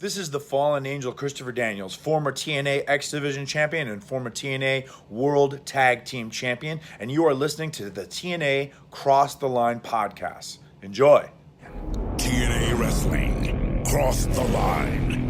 This is the fallen angel Christopher Daniels, former TNA X Division champion and former TNA World Tag Team champion, and you are listening to the TNA Cross the Line podcast. Enjoy. TNA Wrestling, Cross the Line.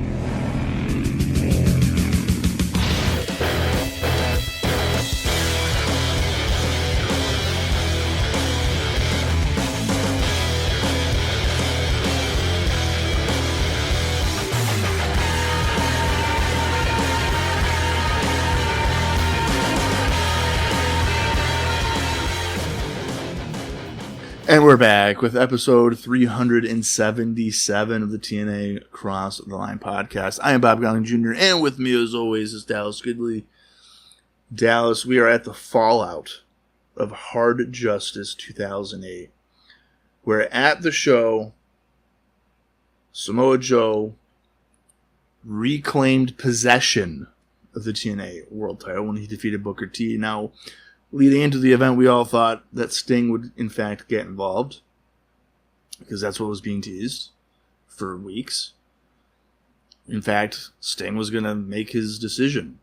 And we're back with episode 377 of the TNA Cross the Line podcast. I am Bob Colling Jr., and with me as always is Dallas Gridley. Dallas, we are at the fallout of Hard Justice 2008, where at the show, Samoa Joe reclaimed possession of the TNA World title when he defeated Booker T. Now, leading into the event, we all thought that Sting would, in fact, get involved, because that's what was being teased for weeks. In fact, Sting was going to make his decision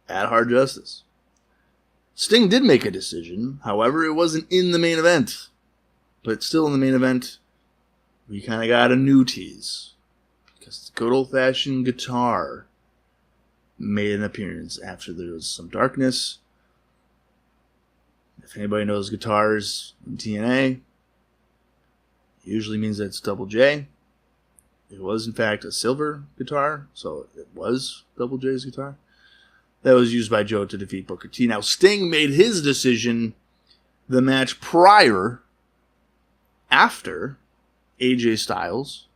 at Hard Justice. Sting did make a decision, however, it wasn't in the main event. But still in the main event, we kind of got a new tease, because the good old-fashioned guitar made an appearance after there was some darkness. If anybody knows guitars in TNA, it usually means that it's Double J. It was, in fact, a silver guitar, so it was Double J's guitar. That was used by Joe to defeat Booker T. Now, Sting made his decision the match prior, after AJ Styles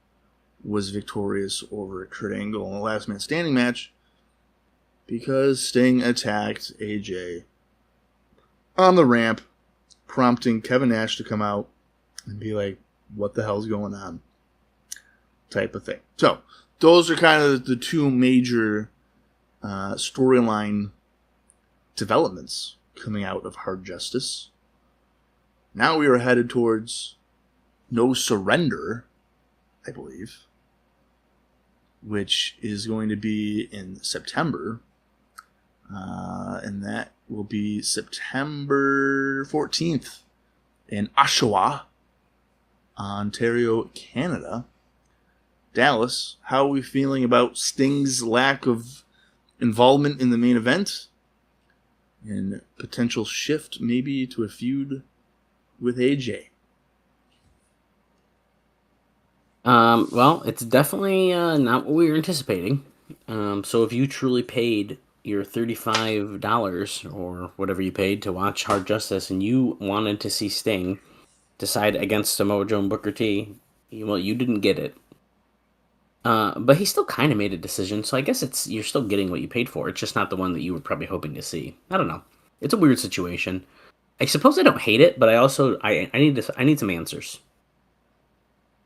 was victorious over Kurt Angle in the Last Man Standing match, because Sting attacked AJ on the ramp, prompting Kevin Nash to come out and be like, what the hell's going on? Type of thing. So, those are kind of the two major storyline developments coming out of Hard Justice. Now we are headed towards No Surrender, I believe, which is going to be in September. And that will be September 14th in Oshawa, Ontario, Canada. Dallas, how are we feeling about Sting's lack of involvement in the main event? And potential shift maybe to a feud with AJ? Well, it's definitely not what we were anticipating. So if you truly paid your $35 or whatever you paid to watch Hard Justice and you wanted to see Sting decide against Samoa Joe and Booker T, well, you didn't get it. But he still kind of made a decision, so I guess you're still getting what you paid for. It's just not the one that you were probably hoping to see. I don't know. It's a weird situation. I suppose I don't hate it, but I need some answers.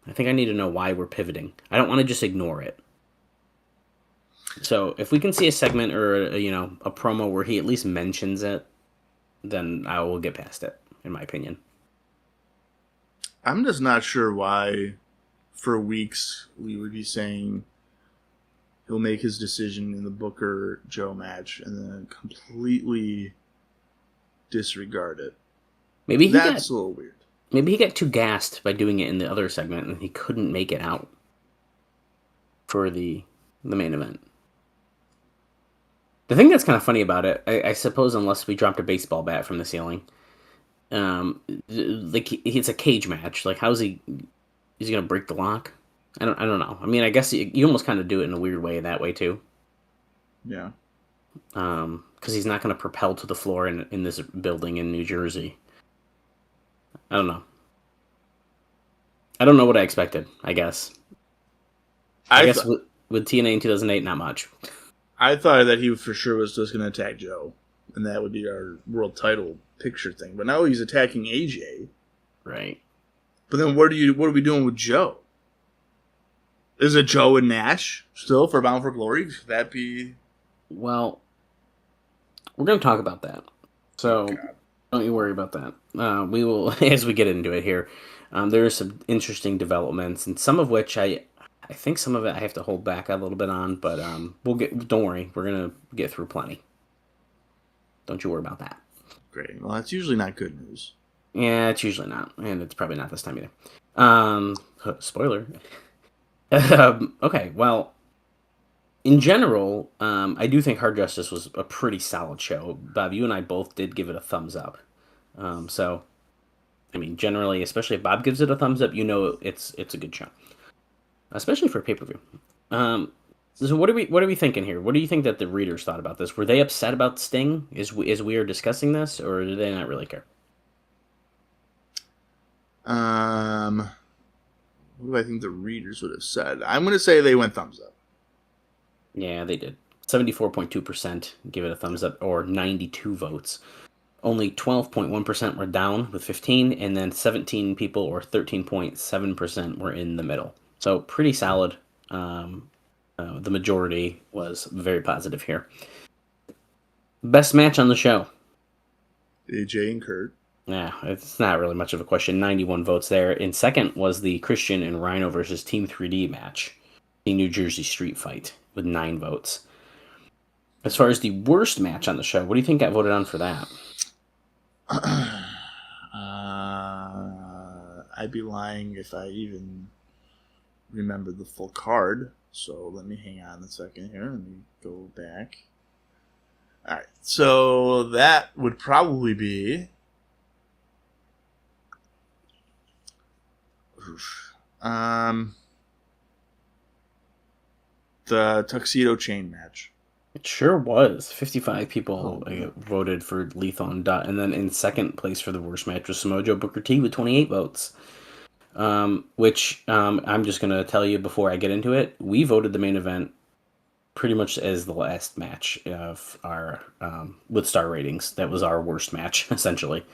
I think I need to know why we're pivoting. I don't want to just ignore it. So if we can see a segment or a promo where he at least mentions it, then I will get past it, in my opinion. I'm just not sure why for weeks we would be saying he'll make his decision in the Booker Joe match and then completely disregard it. Maybe that's a little weird. Maybe he got too gassed by doing it in the other segment and he couldn't make it out for the main event. The thing that's kind of funny about it, I suppose, unless we dropped a baseball bat from the ceiling, like it's a cage match. Like, is he gonna break the lock? I don't know. I mean, I guess you almost kind of do it in a weird way that way too. Yeah. Because he's not gonna propel to the floor in this building in New Jersey. I don't know. I don't know what I expected. I guess. I guess with TNA in 2008, not much. I thought that he for sure was just going to attack Joe, and that would be our world title picture thing. But now he's attacking AJ. Right. But then what are we doing with Joe? Is it Joe and Nash still for Bound for Glory? Could that be? Well, we're going to talk about that. So don't you worry about that. We will, as we get into it here. There are some interesting developments, and some of which I I think some of it I have to hold back a little bit on, but don't worry, we're gonna get through plenty. Don't you worry about that. Great. Well, that's usually not good news. Yeah, it's usually not, and it's probably not this time either. Spoiler. Okay, well, in general, I do think Hard Justice was a pretty solid show. Bob, you and I both did give it a thumbs up. So, I mean, generally, especially if Bob gives it a thumbs up, you know it's a good show, especially for pay-per-view. So what are we thinking here? What do you think that the readers thought about this? Were they upset about Sting as we are discussing this, or did they not really care? What do I think the readers would have said? I'm going to say they went thumbs up. Yeah, they did. 74.2% give it a thumbs up, or 92 votes. Only 12.1% were down with 15, and then 17 people, or 13.7%, were in the middle. So pretty solid. The majority was very positive here. Best match on the show. AJ and Kurt. Yeah, it's not really much of a question. 91 votes there. In second was the Christian and Rhino versus Team 3D match, the New Jersey Street Fight, with 9 votes. As far as the worst match on the show, what do you think got voted on for that? I'd be lying if I even remember the full card. So let me hang on a second here. Let me go back. All right. So that would probably be... the Tuxedo Chain match. It sure was. 55 people voted for Lethal and Dot. And then in second place for the worst match was Samoa Joe Booker T with 28 votes. Which I'm just going to tell you before I get into it. We voted the main event pretty much as the last match of our, with star ratings. That was our worst match, essentially.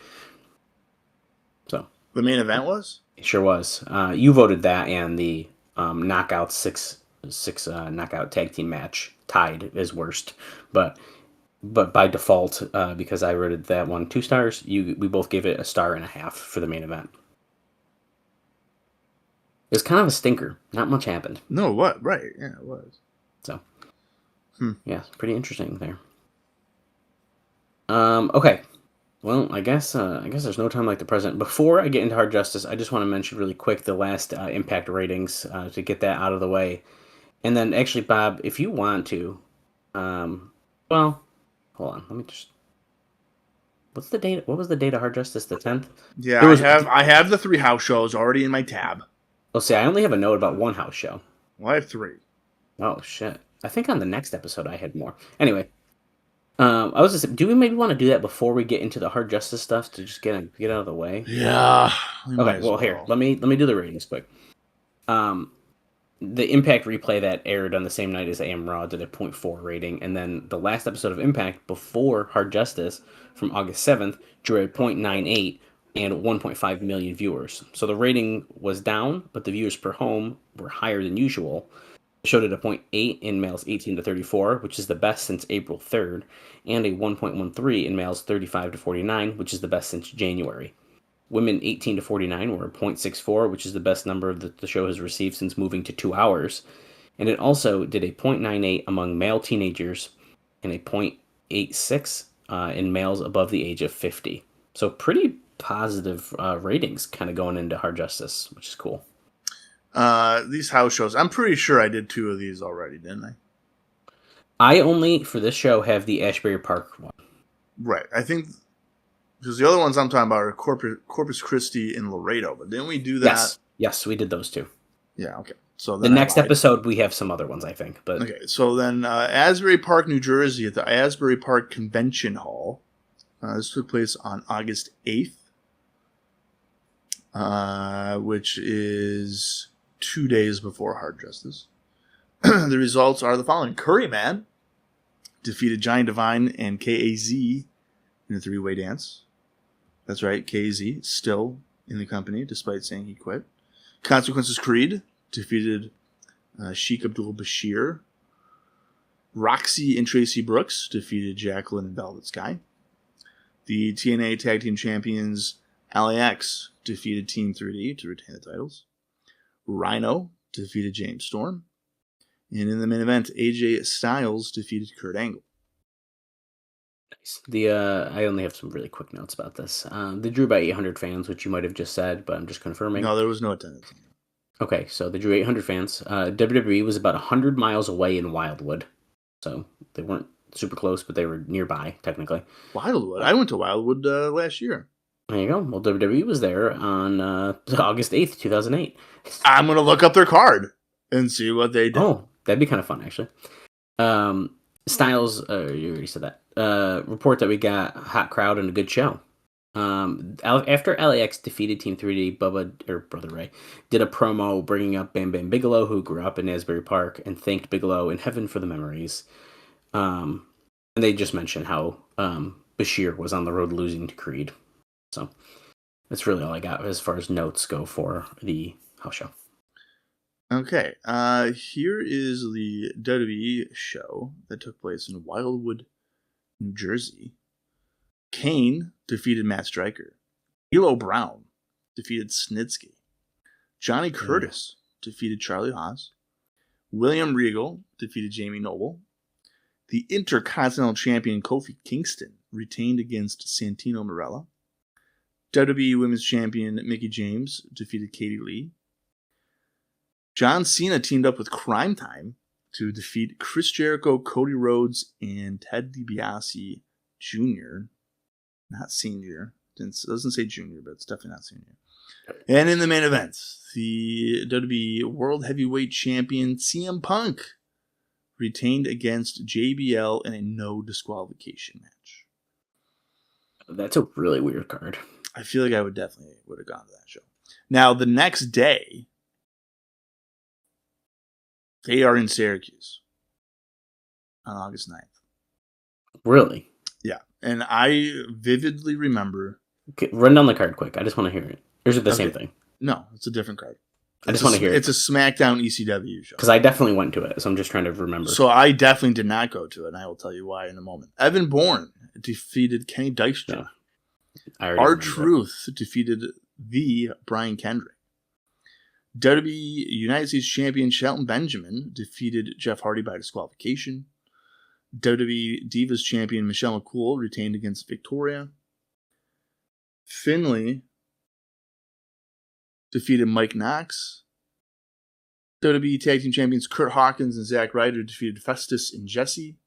So the main event was? It sure was. You voted that and the knockout six knockout tag team match tied as worst, but by default, because I rated that one 2 stars, we both gave it 1.5 stars for the main event. It was kind of a stinker. Not much happened. No, what? Right? Yeah, it was. So, yeah, pretty interesting there. Okay. Well, I guess there's no time like the present. Before I get into Hard Justice, I just want to mention really quick the last Impact ratings to get that out of the way. And then, actually, Bob, if you want to, well, hold on. Let me just. What's the date? What was the date of Hard Justice? The 10th. Yeah, I have the 3 house shows already in my tab. Oh, see, I only have a note about 1 house show. Well, I have 3. Oh shit! I think on the next episode I had more. Anyway, I was just. Do we maybe want to do that before we get into the Hard Justice stuff to just get out of the way? Yeah. Okay. Well, here, let me do the ratings quick. The Impact replay that aired on the same night as AM Raw did a 0.4 rating, and then the last episode of Impact before Hard Justice from August 7th drew a 0.98 and 1.5 million viewers. So the rating was down, but the viewers per home were higher than usual. It showed at a 0.8 in males 18 to 34, which is the best since April 3rd, and a 1.13 in males 35 to 49, which is the best since January. Women 18 to 49 were a 0.64, which is the best number that the show has received since moving to 2 hours. And it also did a 0.98 among male teenagers and a 0.86 in males above the age of 50. So pretty positive ratings kind of going into Hard Justice, which is cool. These house shows, I'm pretty sure I did 2 of these already, didn't I? I only, for this show, have the Ashbury Park one. Right. I think... because the other ones I'm talking about are Corpus Christi and Laredo, but didn't we do that? Yes, we did those 2. Yeah, okay. So then the next episode we have some other ones, I think. But okay, so then Asbury Park, New Jersey, at the Asbury Park Convention Hall. This took place on August 8th, which is 2 days before Hard Justice. The results are the following: Curryman defeated Giant Divine and KAZ in a 3-way dance. That's right, KZ still in the company despite saying he quit. Consequences Creed defeated Sheik Abdul Bashir. Roxy and Tracy Brooks defeated Jacqueline and Velvet Sky. The TNA Tag Team Champions LAX defeated Team 3D to retain the titles. Rhino defeated James Storm. And in the main event, AJ Styles defeated Kurt Angle. Nice. I only have some really quick notes about this. They drew about 800 fans, which you might have just said, but I'm just confirming. No, there was no attendance. Okay, so they drew 800 fans. WWE was about 100 miles away in Wildwood, so they weren't super close, but they were nearby, technically. Wildwood? I went to Wildwood last year. There you go. Well, WWE was there on August 8th, 2008. I'm going to look up their card and see what they did. Oh, that'd be kind of fun, actually. Styles, you already said that. Report that we got a hot crowd and a good show. After LAX defeated Team 3D, Brother Ray did a promo bringing up Bam Bam Bigelow, who grew up in Asbury Park, and thanked Bigelow in heaven for the memories. And they just mentioned how Bashir was on the road losing to Creed. So that's really all I got as far as notes go for the house show. Okay, here is the WWE show that took place in Wildwood, New Jersey. Kane defeated Matt Striker. D'Lo Brown defeated Snitsky. Johnny Curtis defeated Charlie Haas. William Regal defeated Jamie Noble. The Intercontinental Champion Kofi Kingston retained against Santino Marella. WWE Women's Champion Mickie James defeated Katie Lee. John Cena teamed up with Crime Time to defeat Chris Jericho, Cody Rhodes, and Ted DiBiase Jr. Not Senior. It doesn't say Junior, but it's definitely not Senior. And in the main event, the WWE World Heavyweight Champion CM Punk retained against JBL in a no disqualification match. That's a really weird card. I feel like I would have gone to that show. Now, the next day, they are in Syracuse on August 9th. Really? Yeah. And I vividly remember... Okay, run down the card quick. I just want to hear it. Or is it the same thing? No, it's a different card. I just want to hear it. It's a SmackDown ECW show. Because I definitely went to it, so I'm just trying to remember. So I definitely did not go to it, and I will tell you why in a moment. Evan Bourne defeated Kenny Dykstra. Yeah. R-Truth defeated the Brian Kendrick. WWE United States Champion Shelton Benjamin defeated Jeff Hardy by disqualification. WWE Divas Champion Michelle McCool retained against Victoria. Finlay defeated Mike Knox. WWE Tag Team Champions Kurt Hawkins and Zack Ryder defeated Festus and Jesse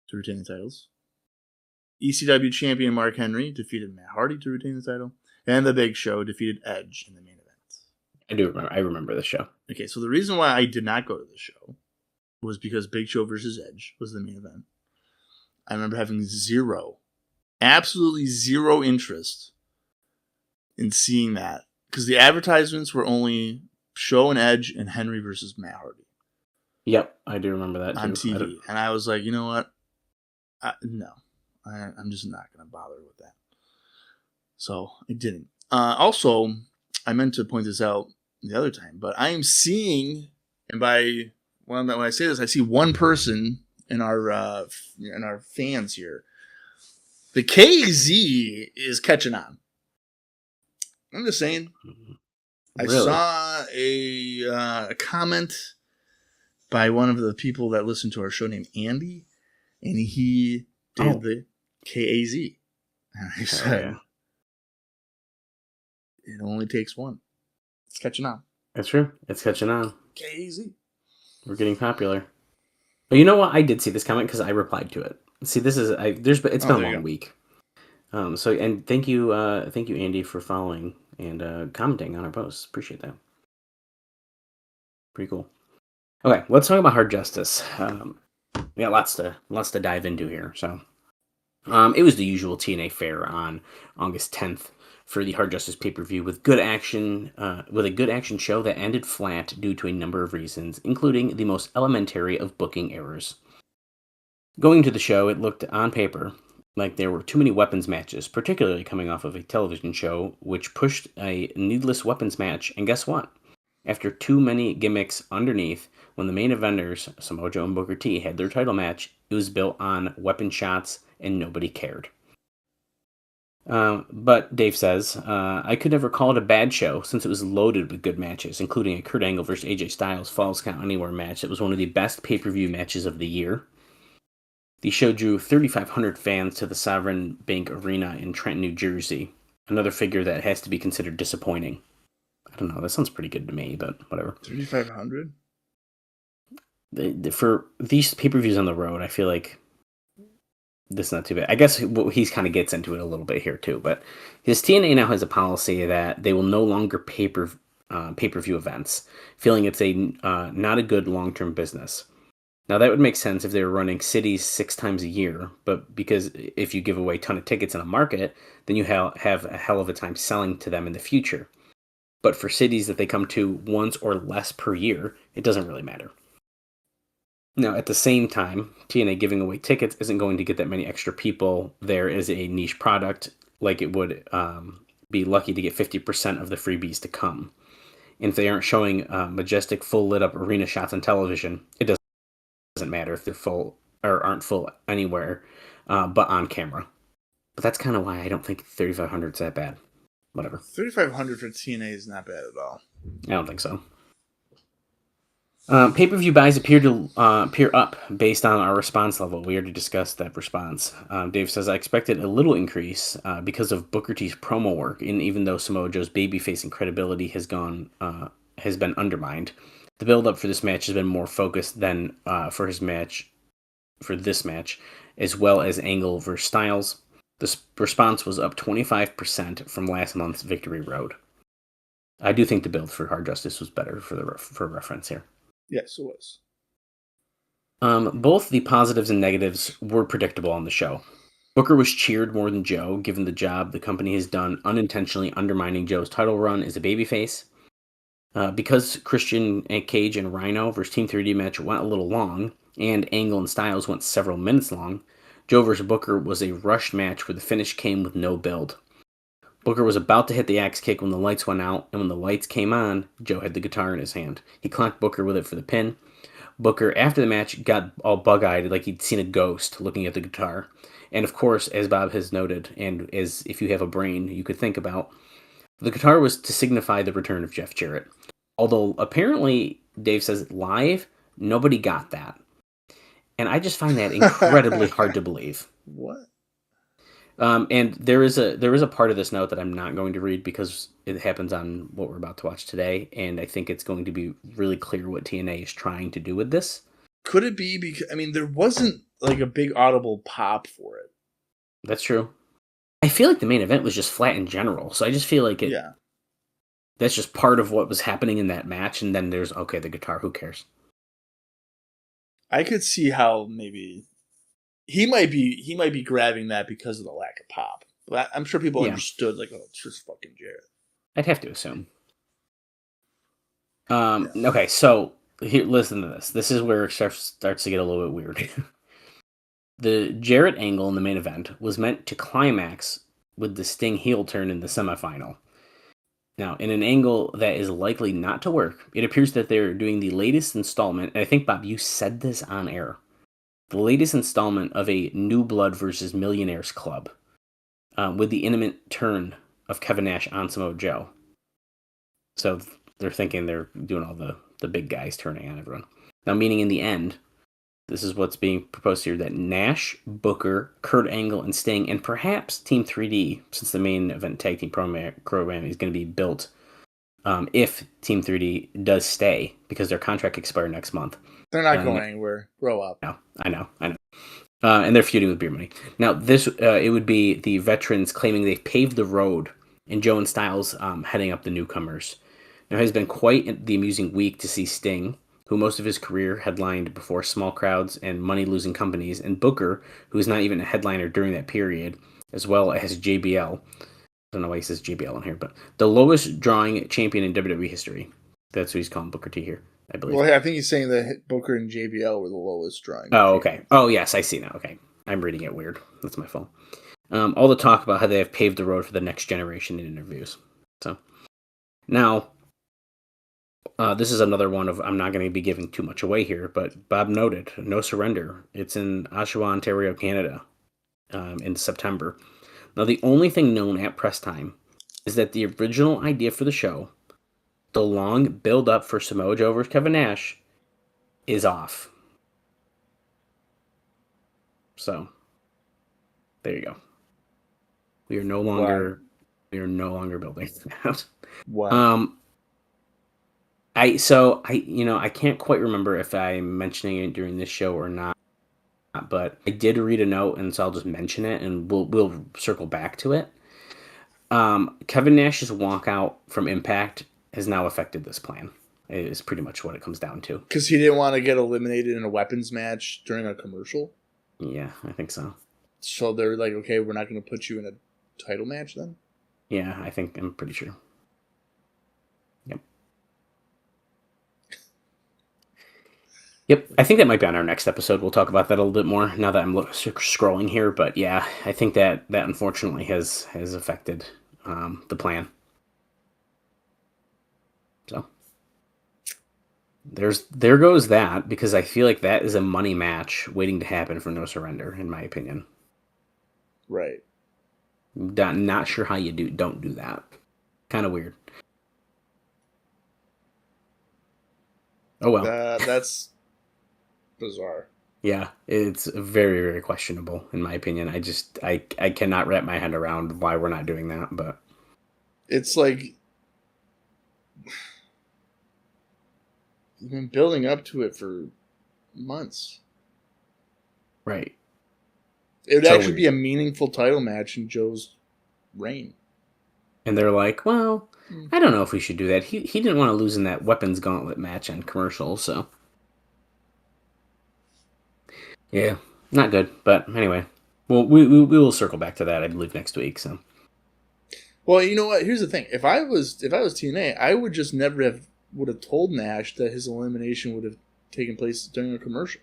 to retain the titles. ECW Champion Mark Henry defeated Matt Hardy to retain the title. And The Big Show defeated Edge in the main event. I remember the show. Okay, so the reason why I did not go to the show was because Big Show versus Edge was the main event. I remember having absolutely zero interest in seeing that. Because the advertisements were only Show and Edge and Henry versus Matt Hardy. Yep, I do remember that on too. TV. And I was like, you know what? No. I'm just not going to bother with that. So I didn't. Also, I meant to point this out the other time, but I am seeing, and when I say this, I see one person in our fans here. The KZ is catching on. I'm just saying. Really? I saw a comment by one of the people that listen to our show named Andy, and he did the KAZ. And I said, it only takes one. It's catching on. That's true. It's catching on. KAZ. We're getting popular. But you know what? I did see this comment because I replied to it. See, it's been a long week. And thank you, Andy, for following and commenting on our posts. Appreciate that. Pretty cool. Okay, let's talk about Hard Justice. We got lots to dive into here. So, it was the usual TNA fare on August 10th for the Hard Justice pay-per-view with a good action show that ended flat due to a number of reasons, including the most elementary of booking errors. Going to the show, it looked on paper like there were too many weapons matches, particularly coming off of a television show, which pushed a needless weapons match, and guess what? After too many gimmicks underneath, when the main eventers, Samoa Joe and Booker T, had their title match, it was built on weapon shots, and nobody cared. But Dave says, I could never call it a bad show since it was loaded with good matches, including a Kurt Angle versus AJ Styles Falls Count Anywhere match that was one of the best pay-per-view matches of the year. The show drew 3,500 fans to the Sovereign Bank Arena in Trenton, New Jersey. Another figure that has to be considered disappointing. I don't know, that sounds pretty good to me, but whatever. 3,500? For these pay-per-views on the road, I feel like this is not too bad. I guess he kind of gets into it a little bit here too, but his TNA now has a policy that they will no longer pay-per-view events, feeling it's a not a good long-term business. Now that would make sense if they were running cities 6 times a year, but because if you give away a ton of tickets in a market, then you have a hell of a time selling to them in the future. But for cities that they come to once or less per year, it doesn't really matter. Now, at the same time, TNA giving away tickets isn't going to get that many extra people there as a niche product, like it would be lucky to get 50% of the freebies to come. And if they aren't showing majestic, full lit up arena shots on television, it doesn't matter if they're full or aren't full anywhere, but on camera. But that's kind of why I don't think 3,500 is that bad. Whatever. 3,500 for TNA is not bad at all. I don't think so. Pay-per-view buys appear up based on our response level. We already discussed that response. Dave says, I expected a little increase because of Booker T's promo work, and even though Samoa Joe's babyface credibility has been undermined, the build-up for this match has been more focused than for this match, as well as Angle versus Styles. The response was up 25% from last month's Victory Road. I do think the build for Hard Justice was better for reference here. Yes, it was. Both the positives and negatives were predictable on the show. Booker was cheered more than Joe, given the job the company has done unintentionally undermining Joe's title run as a babyface. Because Christian and Cage and Rhino versus Team 3D match went a little long, and Angle and Styles went several minutes long, Joe versus Booker was a rushed match where the finish came with no build. Booker was about to hit the axe kick when the lights went out, and when the lights came on, Joe had the guitar in his hand. He clocked Booker with it for the pin. Booker, after the match, got all bug-eyed like he'd seen a ghost looking at the guitar. And of course, as Bob has noted, and as if you have a brain you could think about, the guitar was to signify the return of Jeff Jarrett. Although, apparently, Dave says live, nobody got that. And I just find that incredibly hard to believe. What? And there is a part of this note that I'm not going to read because it happens on what we're about to watch today, and I think it's going to be really clear what TNA is trying to do with this. Could it be because there wasn't like a big audible pop for it? That's true. I feel like the main event was just flat in general, so I just feel like that's just part of what was happening in that match, and then there's the guitar. Who cares? I could see how maybe. He might be grabbing that because of the lack of pop. But I'm sure people understood, like, oh, it's just fucking Jarrett. I'd have to assume. Okay, so here, listen to this. This is where it starts to get a little bit weird. The Jarrett angle in the main event was meant to climax with the Sting heel turn in the semifinal. Now, in an angle that is likely not to work, it appears that they're doing the latest installment, and I think, Bob, you said this on air. The latest installment of a New Blood versus Millionaires Club, with the intimate turn of Kevin Nash on Samoa Joe. So they're thinking they're doing all the big guys turning on everyone. Now, meaning in the end, this is what's being proposed here, that Nash, Booker, Kurt Angle, and Sting, and perhaps Team 3D, since the main event tag team program is going to be built if Team 3D does stay, because their contract expires next month. They're not going anywhere. Grow up. No, I know. And they're feuding with Beer Money. Now, this it would be the veterans claiming they've paved the road, and Joe and Styles heading up the newcomers. Now, it has been quite the amusing week to see Sting, who most of his career headlined before small crowds and money-losing companies, and Booker, who is not even a headliner during that period, as well as JBL. I don't know why he says JBL in here, but the lowest drawing champion in WWE history. That's who he's calling Booker T here, I believe. Well, I think he's saying that Booker and JBL were the lowest drawing. Oh, okay. Oh, yes, I see now. Okay. I'm reading it weird. That's my fault. All the talk about how they have paved the road for the next generation in interviews. So, now, this is another one of, I'm not going to be giving too much away here, but Bob noted, No Surrender. It's in Oshawa, Ontario, Canada, in September. Now, the only thing known at press time is that the original idea for the show, the long build-up for Samoa Joe versus Kevin Nash, is off. So, there you go. We are no longer building that. Wow. I can't quite remember if I'm mentioning it during this show or not, but I did read a note, and so I'll just mention it, and we'll circle back to it. Kevin Nash's walkout from Impact has now affected this plan. It is pretty much what it comes down to. Because he didn't want to get eliminated in a weapons match during a commercial? Yeah, I think so. So they're like, okay, we're not going to put you in a title match then? Yeah, I'm pretty sure. Yep. Yep, I think that might be on our next episode. We'll talk about that a little bit more now that I'm scrolling here. But yeah, I think that unfortunately has affected the plan. So there goes that, because I feel like that is a money match waiting to happen for No Surrender, in my opinion. Right. Not sure how you don't do that. Kind of weird. Oh well. That's bizarre. Yeah, it's very, very questionable in my opinion. I cannot wrap my head around why we're not doing that, but it's like you've been building up to it for months. Right. It would So actually weird. be a meaningful title match in Joe's reign. And they're like, well, I don't know if we should do that. He didn't want to lose in that weapons gauntlet match on commercial, so yeah, not good. But anyway, well, we will circle back to that, I believe, next week. So, Well, you know what? Here's the thing. If I was TNA, I would just never would have told Nash that his elimination would have taken place during a commercial.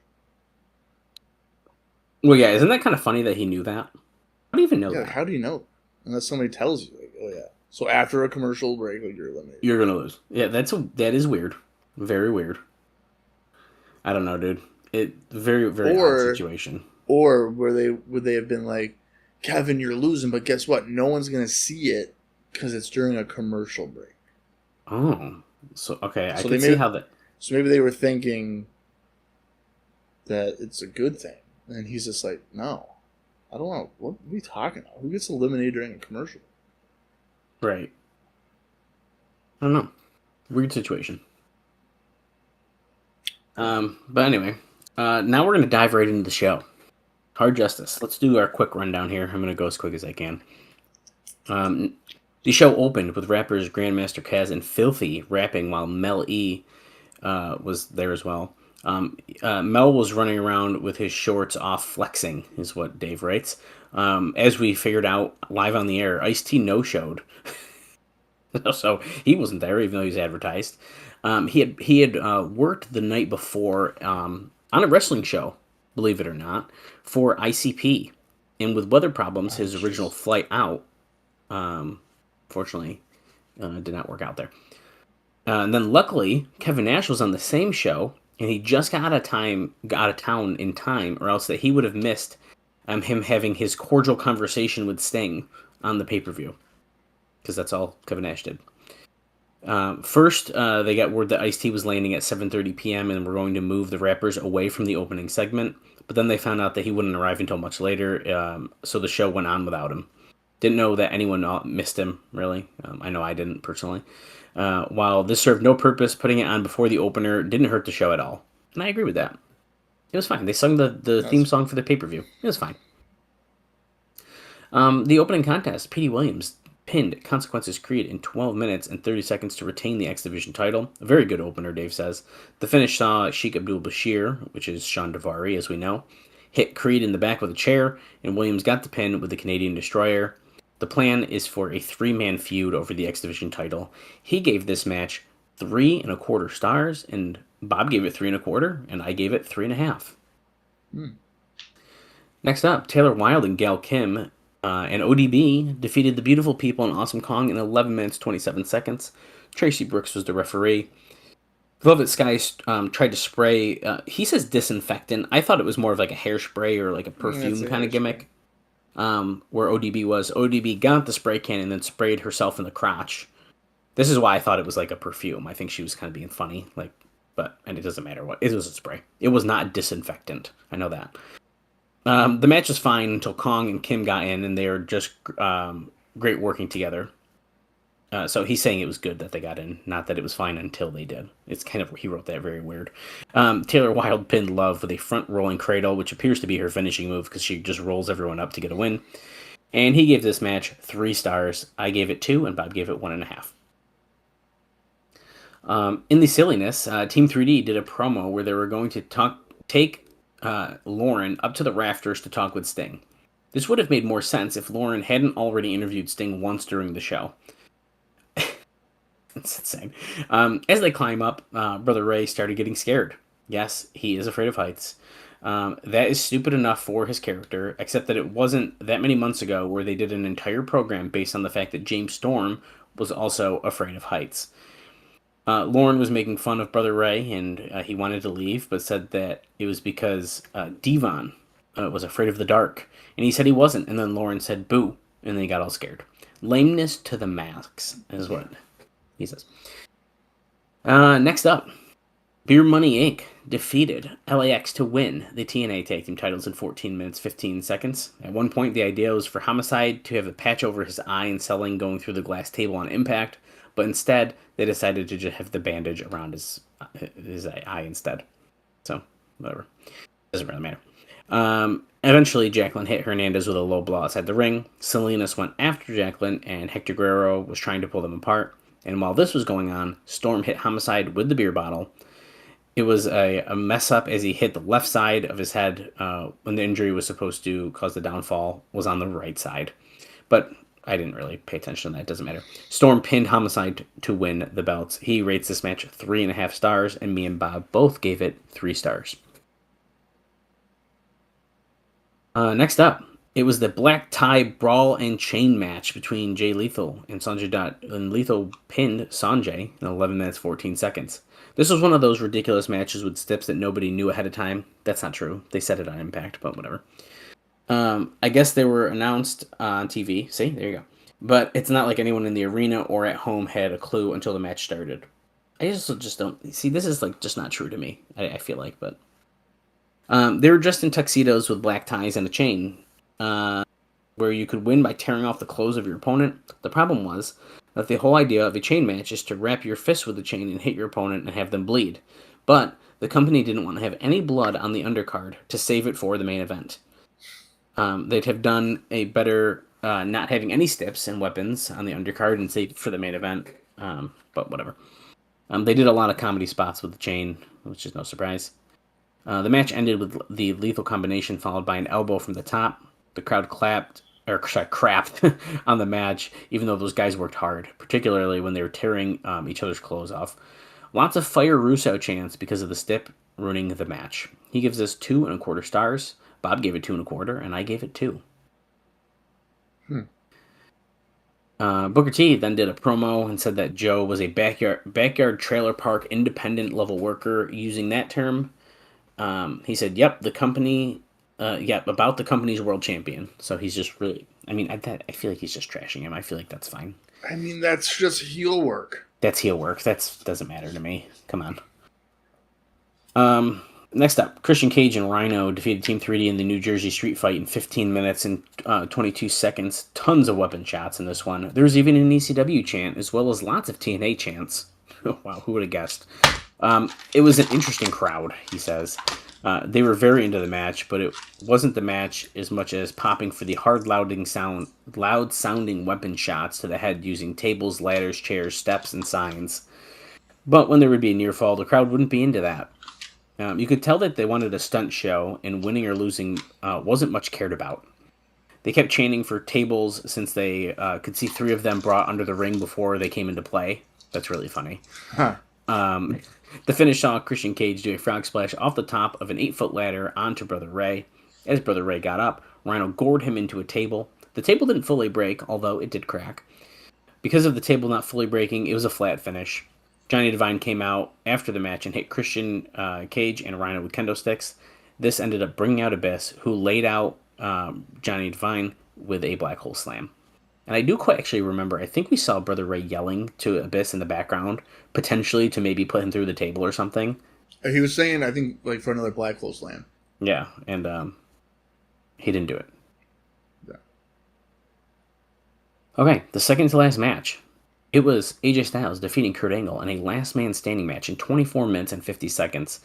well, yeah, isn't that kind of funny that he knew that? How do you even know Yeah, that? how do you know? Unless somebody tells you, like, oh yeah. So after a commercial break, like, you're eliminated. You're gonna lose. Yeah, that is weird. Very weird. I don't know, dude. It very, very odd situation. Or would they have been like, Kevin, you're losing, but guess what? No one's gonna see it because it's during a commercial break. Oh, so okay, I So can they see how that. So maybe they were thinking that it's a good thing, and he's just like, no, I don't want. What are we talking about? Who gets eliminated during a commercial? Right. I don't know. Weird situation. But anyway, now we're going to dive right into the show. Hard Justice. Let's do our quick rundown here. I'm going to go as quick as I can. The show opened with rappers Grandmaster Caz and Filthy rapping while Mel E was there as well. Mel was running around with his shorts off flexing, is what Dave writes. As we figured out live on the air, Ice-T no-showed. So he wasn't there, even though he was advertised. He had worked the night before on a wrestling show, believe it or not, for ICP. And with weather problems, his original flight out, fortunately, did not work out there. And then luckily, Kevin Nash was on the same show, and he just got out of town in time, or else that he would have missed him having his cordial conversation with Sting on the pay-per-view, because that's all Kevin Nash did. First, they got word that Ice-T was landing at 7:30 p.m. and were going to move the rappers away from the opening segment, but then they found out that he wouldn't arrive until much later, so the show went on without him. Didn't know that anyone missed him, really. I know I didn't, personally. While this served no purpose, putting it on before the opener didn't hurt the show at all. And I agree with that. It was fine. They sung the theme song for the pay-per-view. It was fine. The opening contest, Petey Williams pinned Consequences Creed in 12 minutes and 30 seconds to retain the X Division title. A very good opener, Dave says. The finish saw Sheik Abdul Bashir, which is Sean Davari, as we know, hit Creed in the back with a chair, and Williams got the pin with the Canadian Destroyer. The plan is for a 3-man feud over the X Division title. He gave this match 3.25 stars, and Bob gave it 3.25, and I gave it 3.5. Next up, Taylor Wilde and Gail Kim and ODB defeated the Beautiful People and Awesome Kong in 11 minutes 27 seconds. Tracy Brooks was the referee. Velvet Sky tried to spray, he says disinfectant. I thought it was more of like a hairspray or like a perfume kind of gimmick. where ODB was. ODB got the spray can and then sprayed herself in the crotch. This is why I thought it was like a perfume. I think she was kind of being funny, and it doesn't matter what. It was a spray. It was not disinfectant. I know that. The match was fine until Kong and Kim got in, and they were just great working together. So he's saying it was good that they got in, not that it was fine until they did. It's kind of, he wrote that very weird. Taylor Wilde pinned Love with a front rolling cradle, which appears to be her finishing move because she just rolls everyone up to get a win. And he gave this match 3 stars. I gave it 2, and Bob gave it 1.5. In the silliness, Team 3D did a promo where they were going to take Lauren up to the rafters to talk with Sting. This would have made more sense if Lauren hadn't already interviewed Sting once during the show. It's insane. As they climb up, Brother Ray started getting scared. Yes, he is afraid of heights. That is stupid enough for his character, except that it wasn't that many months ago where they did an entire program based on the fact that James Storm was also afraid of heights. Lauren was making fun of Brother Ray, and he wanted to leave, but said that it was because Devon was afraid of the dark. And he said he wasn't, and then Lauren said boo, and then he got all scared. Lameness to the max is what he says. Next up, Beer Money Inc. defeated LAX to win the TNA Tag Team titles in 14 minutes, 15 seconds. At one point, the idea was for Homicide to have a patch over his eye and selling going through the glass table on impact, but instead, they decided to just have the bandage around his eye instead. So, whatever. Doesn't really matter. Eventually, Jacqueline hit Hernandez with a low blow outside the ring. Salinas went after Jacqueline, and Hector Guerrero was trying to pull them apart. And while this was going on, Storm hit Homicide with the beer bottle. It was a mess up as he hit the left side of his head when the injury was supposed to cause the downfall was on the right side. But I didn't really pay attention to that. It doesn't matter. Storm pinned Homicide to win the belts. He rates this match 3.5 stars, and me and Bob both gave it 3 stars. Next up, it was the black tie brawl and chain match between Jay Lethal and Sanjay Dutt, and Lethal pinned Sanjay in 11 minutes 14 seconds. This was one of those ridiculous matches with steps that nobody knew ahead of time. That's not true. They said it on Impact, but whatever. I guess they were announced on TV. See, there you go. But it's not like anyone in the arena or at home had a clue until the match started. I just don't see. This is just not true to me. I feel like, but they were dressed in tuxedos with black ties and a chain, where you could win by tearing off the clothes of your opponent. The problem was that the whole idea of a chain match is to wrap your fist with the chain and hit your opponent and have them bleed. But the company didn't want to have any blood on the undercard to save it for the main event. They'd have done a better not having any steps and weapons on the undercard and save it for the main event. But whatever. They did a lot of comedy spots with the chain, which is no surprise. The match ended with the lethal combination followed by an elbow from the top. The crowd crapped on the match, even though those guys worked hard, particularly when they were tearing each other's clothes off. Lots of Fire Russo chants because of the stip ruining the match. He gives this 2.25 stars. Bob gave it 2.25, and I gave it 2. Booker T then did a promo and said that Joe was a backyard trailer park independent level worker. Using that term, he said, "Yep, the company, about the company's world champion." So he's just really, I feel like he's just trashing him. I feel like that's fine. That's just heel work. That's heel work. That doesn't matter to me. Come on. Next up, Christian Cage and Rhino defeated Team 3D in the New Jersey street fight in 15 minutes and 22 seconds. Tons of weapon shots in this one. There was even an ECW chant, as well as lots of TNA chants. Wow, who would have guessed? It was an interesting crowd, he says. They were very into the match, but it wasn't the match as much as popping for the loud-sounding weapon shots to the head using tables, ladders, chairs, steps, and signs. But when there would be a near fall, the crowd wouldn't be into that. You could tell that they wanted a stunt show, and winning or losing wasn't much cared about. They kept chanting for tables since they could see 3 of them brought under the ring before they came into play. That's really funny. Huh. The finish saw Christian Cage do a frog splash off the top of an 8-foot ladder onto Brother Ray. As Brother Ray got up, Rhino gored him into a table. The table didn't fully break, although it did crack. Because of the table not fully breaking, it was a flat finish. Johnny Devine came out after the match and hit Christian Cage and Rhino with kendo sticks. This ended up bringing out Abyss, who laid out Johnny Devine, with a black hole slam. And I do quite actually remember, I think we saw Brother Ray yelling to Abyss in the background, potentially to maybe put him through the table or something. He was saying, I think, like, for another black hole slam. Yeah, and he didn't do it. Yeah. Okay, the second to last match. It was AJ Styles defeating Kurt Angle in a last man standing match in 24 minutes and 50 seconds.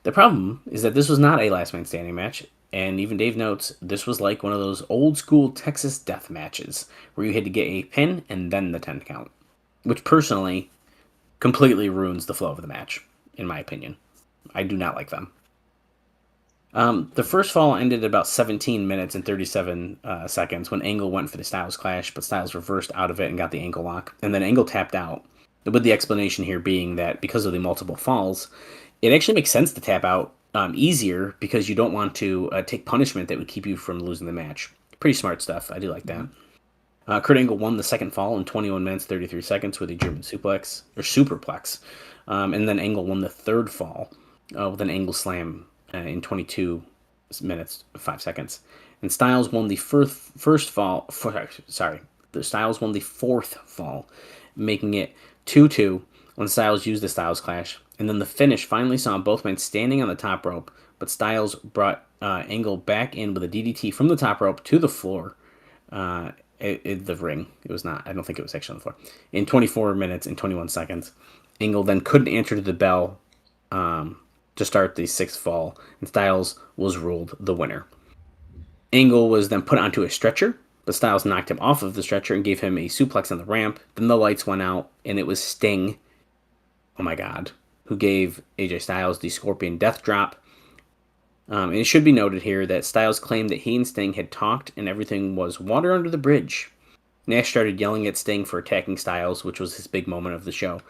The problem is that this was not a last man standing match, and even Dave notes this was like one of those old school Texas death matches where you had to get a pin and then the 10 count, which personally completely ruins the flow of the match, in my opinion. I do not like them. The first fall ended at about 17 minutes and 37 seconds when Angle went for the Styles Clash, but Styles reversed out of it and got the ankle lock, and then Angle tapped out, with the explanation here being that because of the multiple falls, it actually makes sense to tap out easier because you don't want to take punishment that would keep you from losing the match. Pretty smart stuff. I do like that. Kurt Angle won the second fall in 21 minutes 33 seconds with a German suplex, or superplex, and then Angle won the third fall with an Angle slam in 22 minutes 5 seconds. And Styles won the first fall. Styles won the fourth fall, making it 2-2 when Styles used the Styles Clash. And then the finish finally saw both men standing on the top rope, but Styles brought Angle back in with a DDT from the top rope to the floor. The ring. It was not. I don't think it was actually on the floor. In 24 minutes and 21 seconds. Angle then couldn't answer to the bell to start the sixth fall, and Styles was ruled the winner. Angle was then put onto a stretcher, but Styles knocked him off of the stretcher and gave him a suplex on the ramp. Then the lights went out, and it was Sting, oh my god, who gave AJ Styles the Scorpion Death Drop. And it should be noted here that Styles claimed that he and Sting had talked and everything was water under the bridge. Nash started yelling at Sting for attacking Styles, which was his big moment of the show.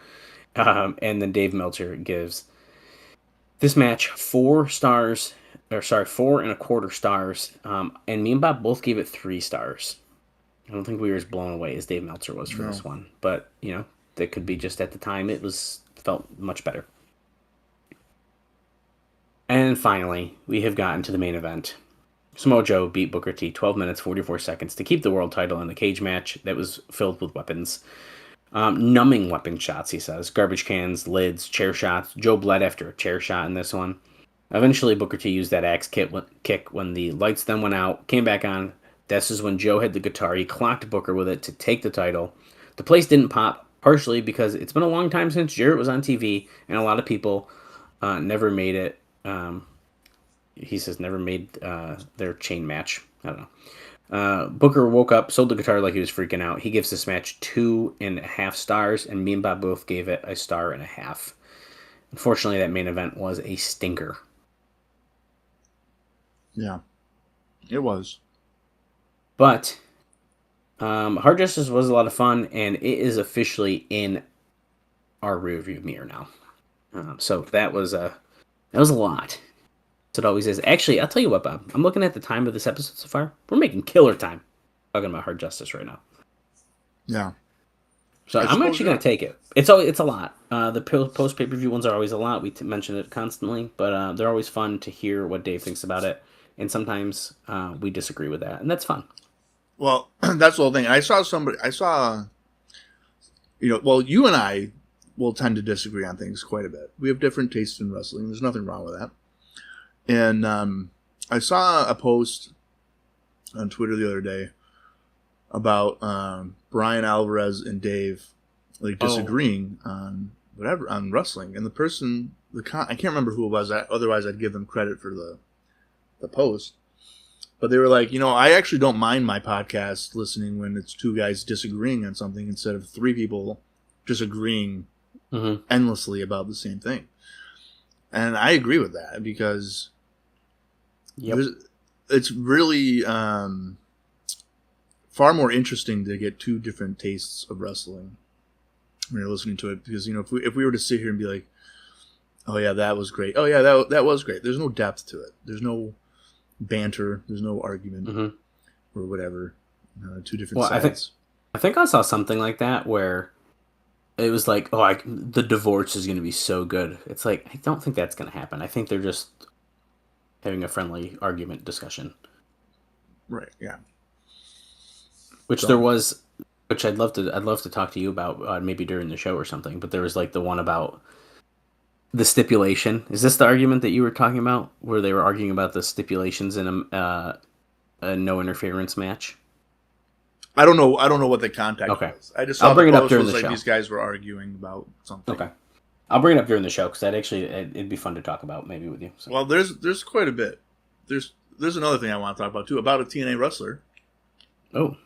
And then Dave Meltzer gives this match 4 stars, 4.25 stars. And me and Bob both gave it 3 stars. I don't think we were as blown away as Dave Meltzer was for this one. But, you know, that could be just at the time it felt much better. And finally, we have gotten to the main event. Samoa Joe beat Booker T 12 minutes 44 seconds to keep the world title in a cage match that was filled with weapons. Numbing weapon shots, he says. Garbage cans, lids, chair shots. Joe bled after a chair shot in this one. Eventually, Booker T used that axe kick when the lights then went out, came back on. This is when Joe had the guitar. He clocked Booker with it to take the title. The place didn't pop, partially because it's been a long time since Jarrett was on TV, and a lot of people never made it. He says never made their chain match. I don't know. Booker woke up, sold the guitar like he was freaking out. He gives this match 2.5 stars, and me and Bob both gave it 1.5 stars. Unfortunately, that main event was a stinker. Yeah, it was. But Hard Justice was a lot of fun, and it is officially in our rearview mirror now. So that was a lot. It always is. Actually, I'll tell you what, Bob. I'm looking at the time of this episode so far. We're making killer time talking about Hard Justice right now. Yeah. So I'm actually going to take it. It's a lot. The post pay-per-view ones are always a lot. We mention it constantly, but they're always fun to hear what Dave thinks about it. And sometimes we disagree with that, and that's fun. Well, that's the whole thing. You and I will tend to disagree on things quite a bit. We have different tastes in wrestling. There's nothing wrong with that. And I saw a post on Twitter the other day about Brian Alvarez and Dave disagreeing on wrestling. And the person, I can't remember who it was. Otherwise, I'd give them credit for the post. But they were like, I actually don't mind my podcast listening when it's 2 guys disagreeing on something instead of 3 people disagreeing endlessly about the same thing. And I agree with that because it's really far more interesting to get 2 different tastes of wrestling when you're listening to it. Because, if we were to sit here and be like, oh, yeah, that was great. Oh, yeah, that was great. There's no depth to it. There's no banter. There's no argument or whatever. 2 different sides. I think I saw something like that where it was like, the divorce is going to be so good. It's like, I don't think that's going to happen. I think they're just having a friendly argument discussion. Right, yeah. Which So- there was, which I'd love to talk to you about maybe during the show or something. But there was like the one about the stipulation. Is this the argument that you were talking about, where they were arguing about the stipulations in a no interference match? I don't know what the context Okay. was. I just saw I'll bring the it up post during was the like show. these guys were arguing about something. Okay. I'll bring it up during the show because it'd be fun to talk about maybe with you. So. Well, there's quite a bit. There's another thing I want to talk about too, about a TNA wrestler. Oh.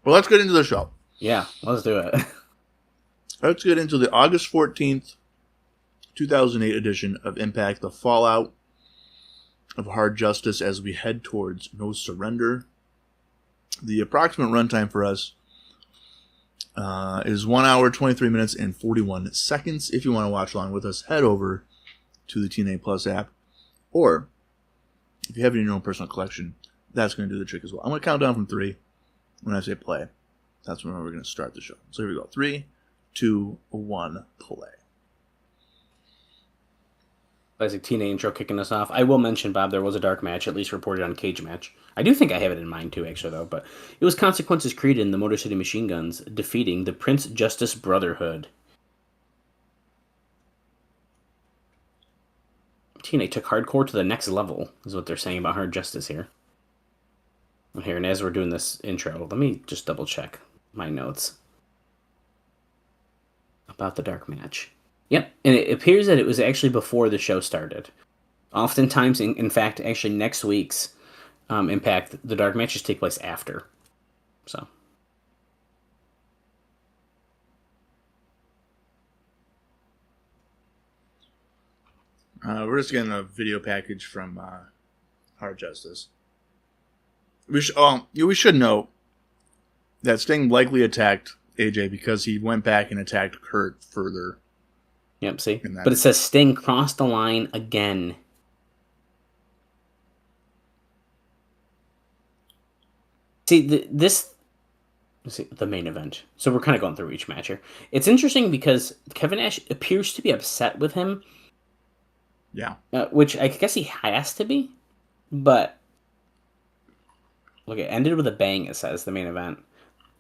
Well, let's get into the show. Yeah, let's do it. Let's get into the August 14th, 2008 edition of Impact, the fallout of Hard Justice as we head towards No Surrender. The approximate runtime for us is 1 hour, 23 minutes, and 41 seconds. If you want to watch along with us, head over to the TNA Plus app. Or, if you have it in your own personal collection, that's going to do the trick as well. I'm going to count down from 3. When I say play, that's when we're going to start the show. So here we go. 3, 2, 1, play. Classic TNA intro kicking us off. I will mention, Bob, there was a dark match, at least reported on Cage Match. I do think I have it in mind too, actually, though. But it was Consequences Creed and the Motor City Machine Guns defeating the Prince Justice Brotherhood. TNA took hardcore to the next level, is what they're saying about Hard Justice here. Here, and as we're doing this intro, let me just double check my notes about the dark match. Yep, and it appears that it was actually before the show started. Oftentimes, in fact, actually next week's Impact, the dark matches take place after. So. We're just getting a video package from Hard Justice. We should note that Sting likely attacked AJ because he went back and attacked Kurt further. Yep, see? But it says Sting crossed the line again. See, the main event. So we're kind of going through each match here. It's interesting because Kevin Nash appears to be upset with him. Yeah. Which I guess he has to be. But look, it ended with a bang, it says, the main event.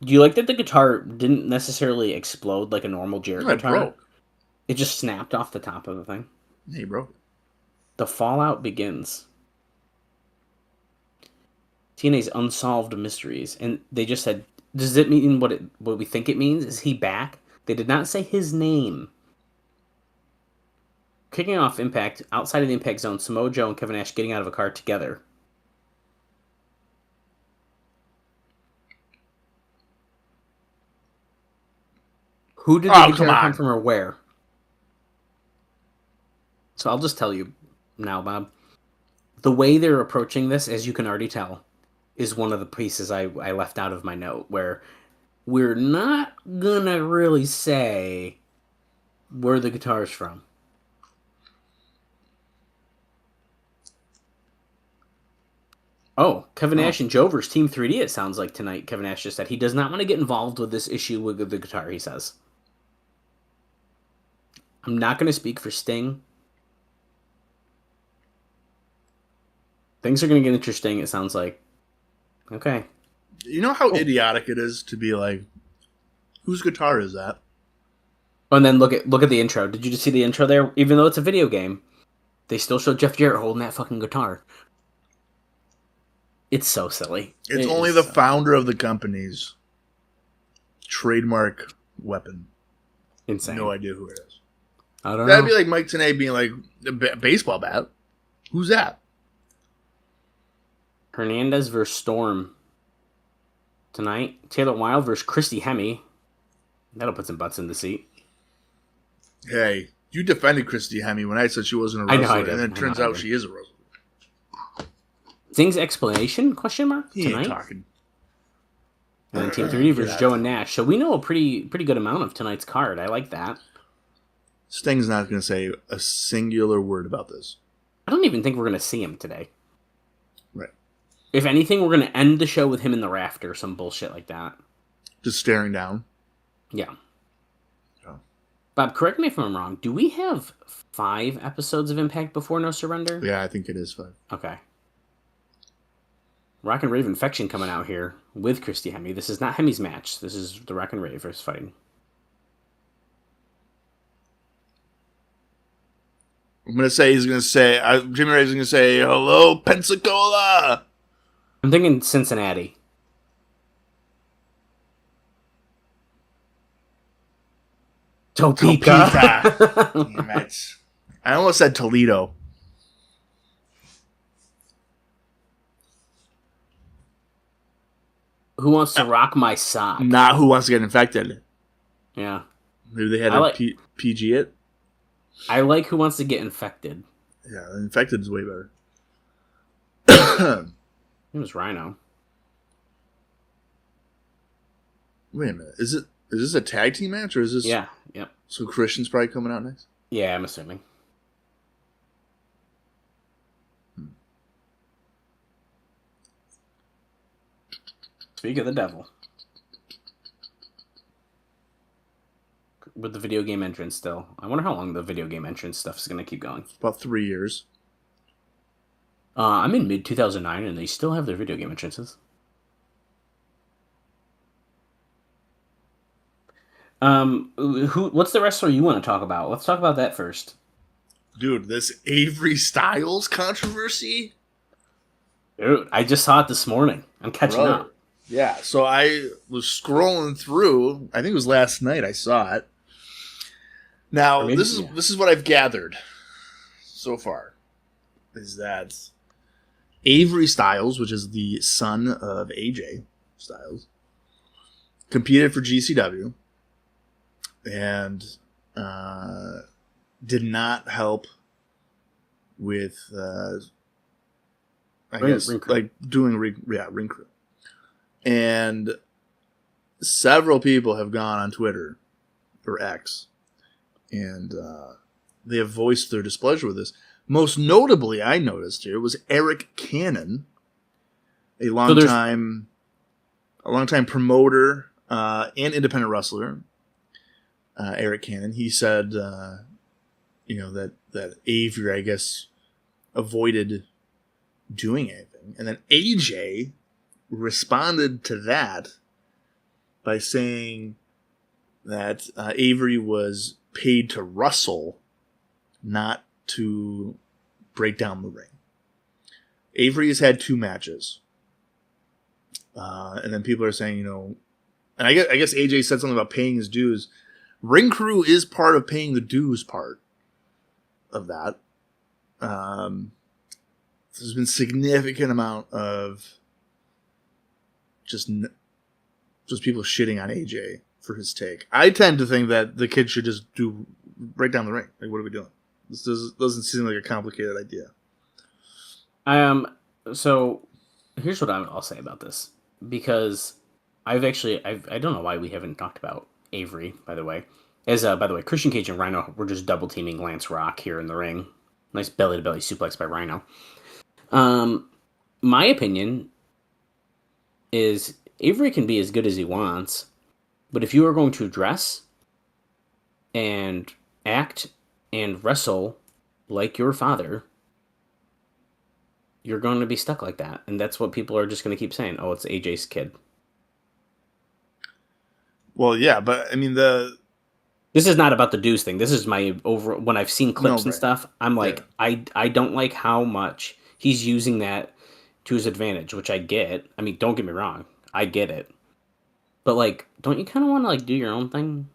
Do you like that the guitar didn't necessarily explode like a normal Jarrett guitar? It broke. It just snapped off the top of the thing. Yeah, he broke it. The fallout begins. TNA's Unsolved Mysteries. And they just said, does it mean what we think it means? Is he back? They did not say his name. Kicking off Impact, outside of the Impact Zone, Samoa Joe and Kevin Nash getting out of a car together. Who did the guitar come from or where? So I'll just tell you now, Bob. The way they're approaching this, as you can already tell, is one of the pieces I left out of my note, where we're not gonna really say where the guitar's from. Oh, Kevin Nash and Joe versus Team 3D, it sounds like tonight. Kevin Nash just said he does not want to get involved with this issue with the guitar, he says. I'm not going to speak for Sting. Things are going to get interesting, it sounds like. Okay. You know how idiotic it is to be like, whose guitar is that? Oh, and then look at the intro. Did you just see the intro there? Even though it's a video game, they still show Jeff Jarrett holding that fucking guitar. It's so silly. It's only the founder of the company's trademark weapon. Insane. No idea who it is. I don't know. That'd be like Mike Tenay being like, a baseball bat. Who's that? Hernandez versus Storm tonight. Taylor Wilde versus Christy Hemme. That'll put some butts in the seat. Hey, you defended Christy Hemme when I said she wasn't a wrestler, I did. and then it turns out she is a wrestler. Sting's explanation? Question mark? He tonight? ain't talking. And then Team 3D versus Joe and Nash. So we know a pretty good amount of tonight's card. I like that. Sting's not going to say a singular word about this. I don't even think we're going to see him today. Right. If anything, we're going to end the show with him in the rafter or some bullshit like that. Just staring down. Yeah. Oh. Bob, correct me if I'm wrong. Do we have 5 episodes of Impact before No Surrender? Yeah, I think it is 5. Okay. Rock and Rave Infection coming out here with Christy Hemme. This is not Hemme's match. This is the Rock and Rave versus fighting. I'm gonna say Jimmy Rave's gonna say, "Hello, Pensacola." I'm thinking Cincinnati. Topeka. Damn it. I almost said Toledo. Who wants to rock my sock? Not Who Wants to Get Infected. Yeah. Maybe they had to PG it. I like Who Wants to Get Infected. Yeah, Infected is way better. It was Rhino. Wait a minute. Is this a tag team match or is this? Yeah. Yep. So Christian's probably coming out next. Yeah, I'm assuming. Speak of the devil. With the video game entrance still. I wonder how long the video game entrance stuff is going to keep going. About 3 years. I'm in mid-2009 and they still have their video game entrances. What's the wrestler you want to talk about? Let's talk about that first. Dude, this Avery Styles controversy? Dude, I just saw it this morning. I'm catching up. Yeah, so I was scrolling through. I think it was last night I saw it. Now, this is what I've gathered so far. Is that Avery Styles, which is the son of AJ Styles, competed for GCW and did not help with, ring crew. And several people have gone on Twitter or X, and they have voiced their displeasure with this. Most notably, I noticed here was Eric Cannon, a longtime promoter and independent wrestler. Eric Cannon, he said, that Avery, I guess, avoided doing anything, and then AJ responded to that by saying that Avery was paid to wrestle, not to break down the ring. Avery has had 2 matches. And then people are saying, and I guess AJ said something about paying his dues. Ring crew is part of paying the dues part of that. There's been significant amount of just people shitting on AJ for his take. I tend to think that the kid should just break down the ring. Like, what are we doing? This doesn't seem like a complicated idea. So here's what I'll say about this, because I don't know why we haven't talked about Avery, by the way. By the way, Christian Cage and Rhino were just double teaming Lance Rock here in the ring. Nice belly to belly suplex by Rhino. My opinion is Avery can be as good as he wants, but if you are going to dress and act and wrestle like your father, you're going to be stuck like that. And that's what people are just going to keep saying. Oh, it's AJ's kid. Well, yeah, but I mean, this is not about the dues thing. This is my when I've seen clips and stuff, I'm like, yeah. I don't like how much he's using that to his advantage, which I get. I mean, don't get me wrong. I get it. But, like, don't you kind of want to, like, do your own thing?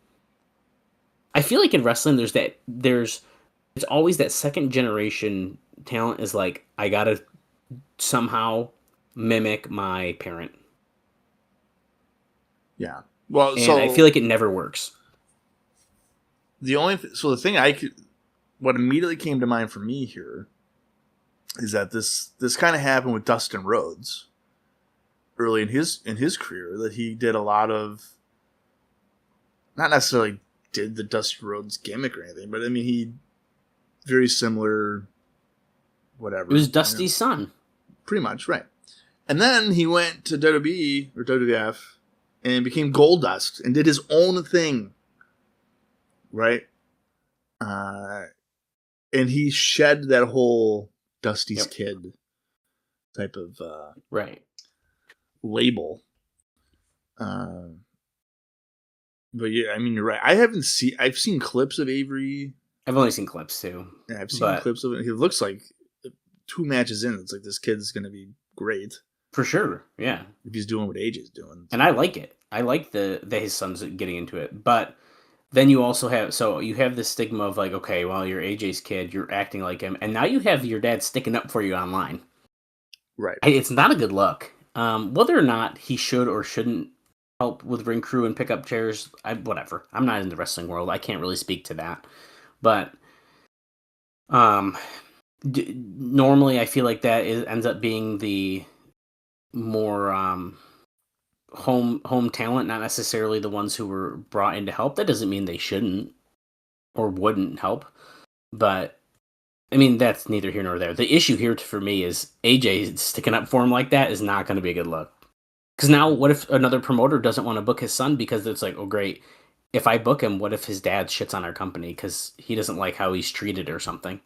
I feel like in wrestling, it's always that second generation talent is like, I gotta somehow mimic my parent. Yeah. Well, and I feel like it never works. What immediately came to mind for me here is that this kind of happened with Dustin Rhodes early in his career, that he did a lot of, not necessarily did the Dustin Rhodes gimmick or anything, but I mean, he very similar, whatever. It was Dusty's son. Pretty much, right. And then he went to WWE or WWF and became Goldust and did his own thing, right? And he shed that whole Dusty's kid type of Right. label. But yeah, I mean, you're right. I've seen clips of Avery. I've only seen clips too. Yeah, I've seen clips of it. He looks like 2 matches in. It's like this kid's going to be great. For sure, yeah. If he's doing what AJ's doing. And I like it. I like that his son's getting into it. But then you also have this stigma of like, okay, well, you're AJ's kid, you're acting like him, and now you have your dad sticking up for you online. Right. It's not a good look. Whether or not he should or shouldn't help with ring crew and pick up chairs, whatever. I'm not in the wrestling world. I can't really speak to that. But normally I feel like that ends up being the more home talent, not necessarily the ones who were brought in to help. That doesn't mean they shouldn't or wouldn't help. But I mean, that's neither here nor there. The issue here for me is AJ sticking up for him like that is not going to be a good look. Because now, what if another promoter doesn't want to book his son because it's like, oh, great, if I book him, what if his dad shits on our company because he doesn't like how he's treated or something?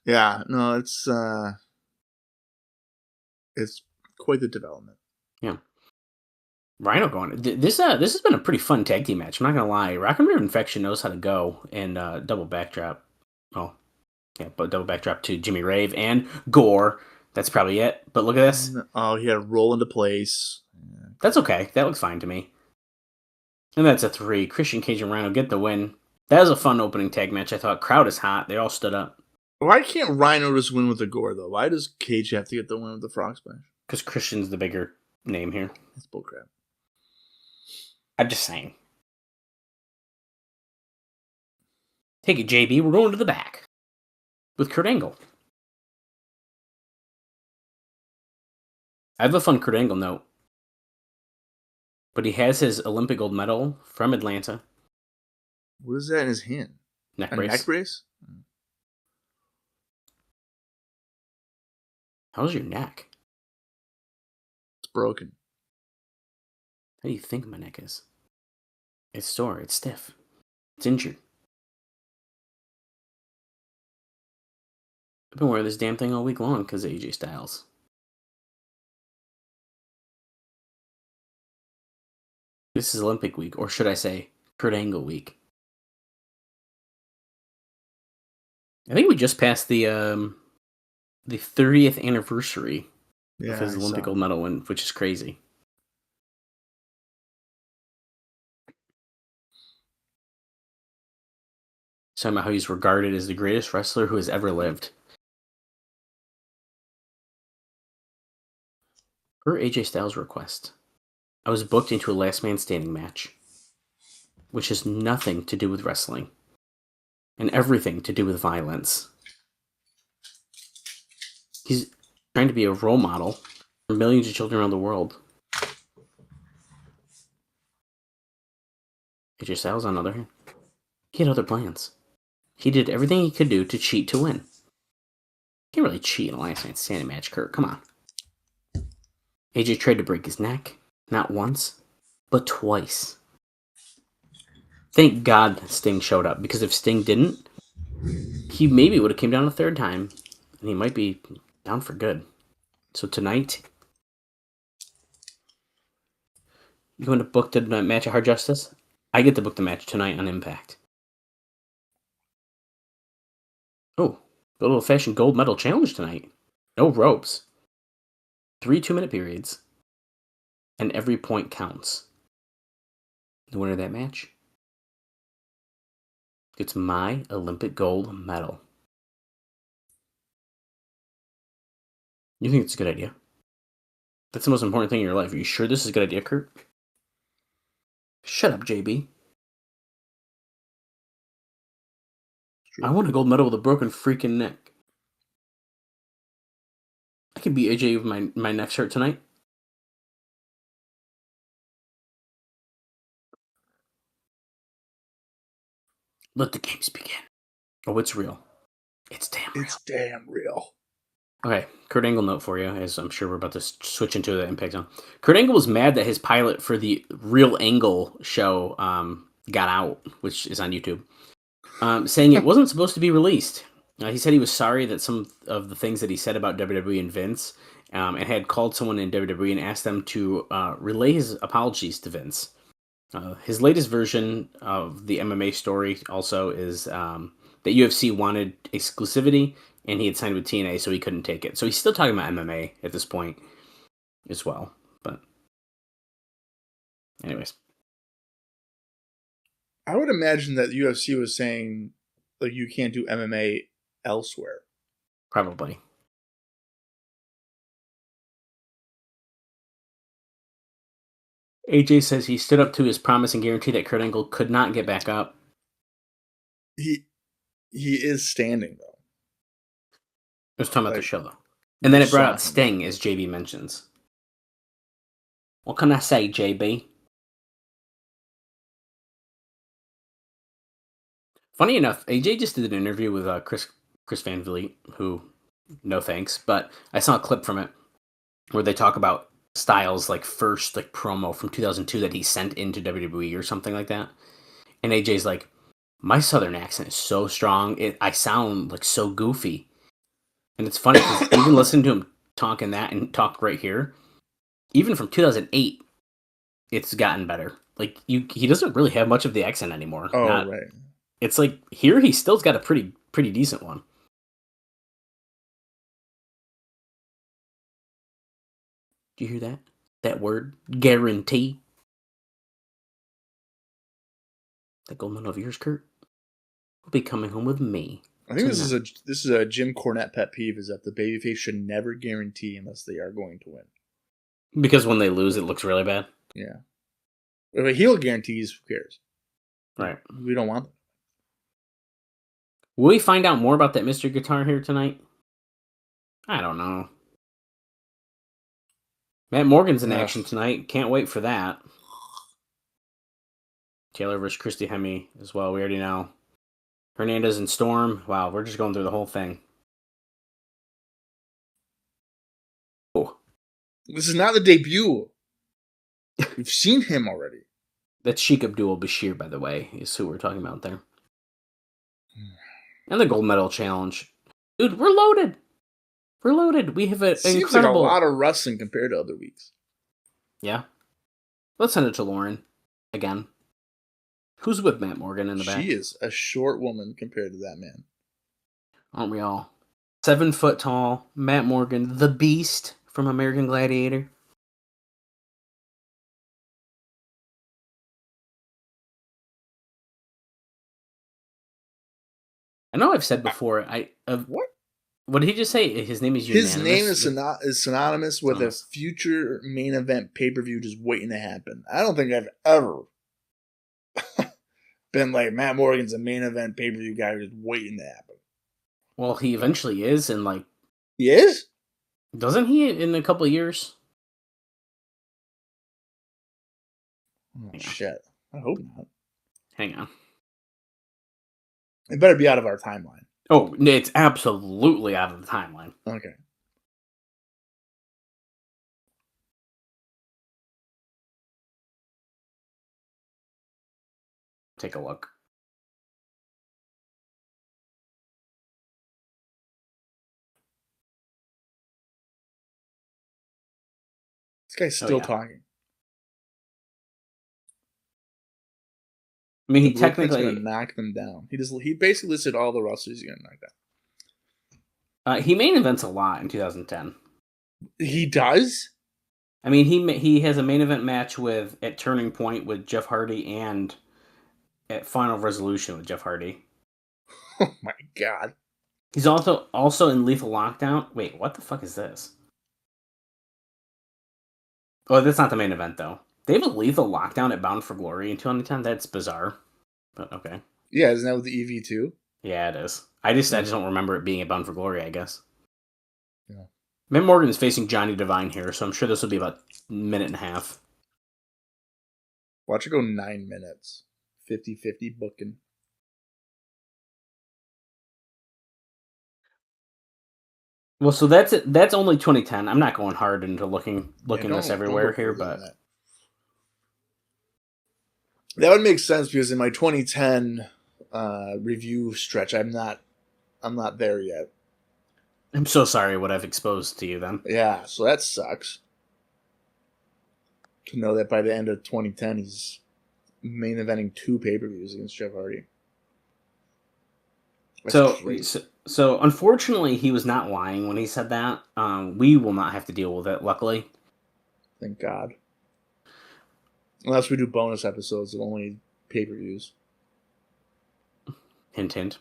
Yeah, no, it's quite the development. Yeah. Rhino going. This has been a pretty fun tag team match. I'm not gonna lie. Rock and Roll Infection knows how to go and double backdrop. Oh, yeah, but double backdrop to Jimmy Rave and Gore. That's probably it. But look at this. Oh, he had to roll into place. Yeah. That's okay. That looks fine to me. And that's a 3. Christian Cage and Rhino get the win. That was a fun opening tag match. I thought crowd is hot. They all stood up. Why can't Rhino just win with the Gore though? Why does Cage have to get the win with the Frog Splash? Because Christian's the bigger name here. That's bullcrap. I'm just saying. Take it, JB. We're going to the back with Kurt Angle. I have a fun Kurt Angle note. But he has his Olympic gold medal from Atlanta. What is that in his hand? Neck A brace. neck brace? How's your neck? It's broken. How do you think my neck is? It's sore. It's stiff. It's injured. I've been wearing this damn thing all week long because of AJ Styles. This is Olympic week, or should I say, Kurt Angle week. I think we just passed the 30th anniversary of his Olympic gold medal win, which is crazy. Talking about how he's regarded as the greatest wrestler who has ever lived. Per AJ Styles' request, I was booked into a last man standing match, which has nothing to do with wrestling and everything to do with violence. He's trying to be a role model for millions of children around the world. AJ Styles, on the other hand, he had other plans. He did everything he could do to cheat to win. You can't really cheat in a last man standing match, Kurt. Come on. AJ tried to break his neck, not once, but twice. Thank God Sting showed up, because if Sting didn't, he maybe would have came down a third time, and he might be down for good. So tonight, you want to book the match at Hard Justice? I get to book the match tonight on Impact. Oh, good old-fashioned gold medal challenge tonight. No ropes. 3 2-minute periods. And every point counts. The winner of that match gets my Olympic gold medal. You think it's a good idea? That's the most important thing in your life. Are you sure this is a good idea, Kurt? Shut up, JB. I want a gold medal with a broken freaking neck. I could beat AJ with my neck shirt tonight. Let the games begin. Oh, it's real. It's damn real. It's damn real. Okay, Kurt Angle note for you, as I'm sure we're about to switch into the Impact Zone. Kurt Angle was mad that his pilot for the Real Angle show got out, which is on YouTube, saying it wasn't supposed to be released. He said he was sorry that some of the things that he said about WWE and Vince, and had called someone in WWE and asked them to relay his apologies to Vince. His latest version of the MMA story also is that UFC wanted exclusivity, and he had signed with TNA, so he couldn't take it. So he's still talking about MMA at this point as well. But anyways. I would imagine that UFC was saying, like, you can't do MMA elsewhere. Probably. AJ says he stood up to his promise and guarantee that Kurt Angle could not get back up. He is standing, though. I was talking about the show, though. And then it brought out Sting, as JB mentions. What can I say, JB? Funny enough, AJ just did an interview with Chris Van Vliet, who, no thanks, but I saw a clip from it where they talk about Styles' first promo from 2002 that he sent into WWE or something like that. And AJ's like, my southern accent is so strong, I sound so goofy. And it's funny because even listening to him talking that and talk right here, even from 2008, it's gotten better. He doesn't really have much of the accent anymore. Right. It's here he still's got a pretty decent one. Do you hear that? That word? Guarantee. That gold medal of yours, Kurt, will be coming home with me. I think this is a Jim Cornette pet peeve, is that the babyface should never guarantee unless they are going to win. Because when they lose, it looks really bad. Yeah. If a heel guarantees, who cares? Right. We don't want them. Will we find out more about that Mr. Guitar here tonight? I don't know. Matt Morgan's in action tonight. Can't wait for that. Taylor versus Christy Hemme as well. We already know. Hernandez and Storm. Wow, we're just going through the whole thing. Oh. This is not the debut. We've seen him already. That's Sheik Abdul Bashir, by the way, is who we're talking about there. And the gold medal challenge. Dude, we're loaded. We're loaded. We have an incredible... Seems like a lot of wrestling compared to other weeks. Yeah. Let's send it to Lauren. Again. Who's with Matt Morgan in the back? She is a short woman compared to that man. Aren't we all? 7 foot tall. Matt Morgan, the Beast from American Gladiator. I know I've said before. What did he just say? His name is unanimous? His name is synonymous with a future main event pay-per-view just waiting to happen. I don't think I've ever been like, Matt Morgan's a main event pay-per-view guy just waiting to happen. Well, he eventually is, and he is? Doesn't he in a couple of years? Oh, shit. I hope not. Hang on. It better be out of our timeline. Oh, it's absolutely out of the timeline. Okay. Take a look. This guy's still talking. I mean, he technically going to knock them down. He basically listed all the wrestlers he's going to knock down. He main events a lot in 2010. He does? I mean, he has a main event match at Turning Point with Jeff Hardy and at Final Resolution with Jeff Hardy. Oh my god. He's also in Lethal Lockdown. Wait, what the fuck is this? Oh, that's not the main event, though. They have a Lethal Lockdown at Bound for Glory in 2010? That's bizarre. But okay. Yeah, isn't that with the EV2? Yeah, it is. I just don't remember it being at Bound for Glory, I guess. Yeah. Matt Morgan is facing Johnny Devine here, so I'm sure this will be about a minute and a half. Watch it go 9 minutes. 50-50 booking. Well, so that's only 2010. I'm not going hard into looking this everywhere here, but that would make sense because in my 2010 review stretch, I'm not I'm not there yet. I'm so sorry what I've exposed to you then. Yeah, so that sucks. To know that by the end of 2010, he's main eventing 2 pay-per-views against Jeff Hardy. That's crazy. So unfortunately, he was not lying when he said that. We will not have to deal with it, luckily. Thank God. Unless we do bonus episodes of only pay-per-views. Hint, hint.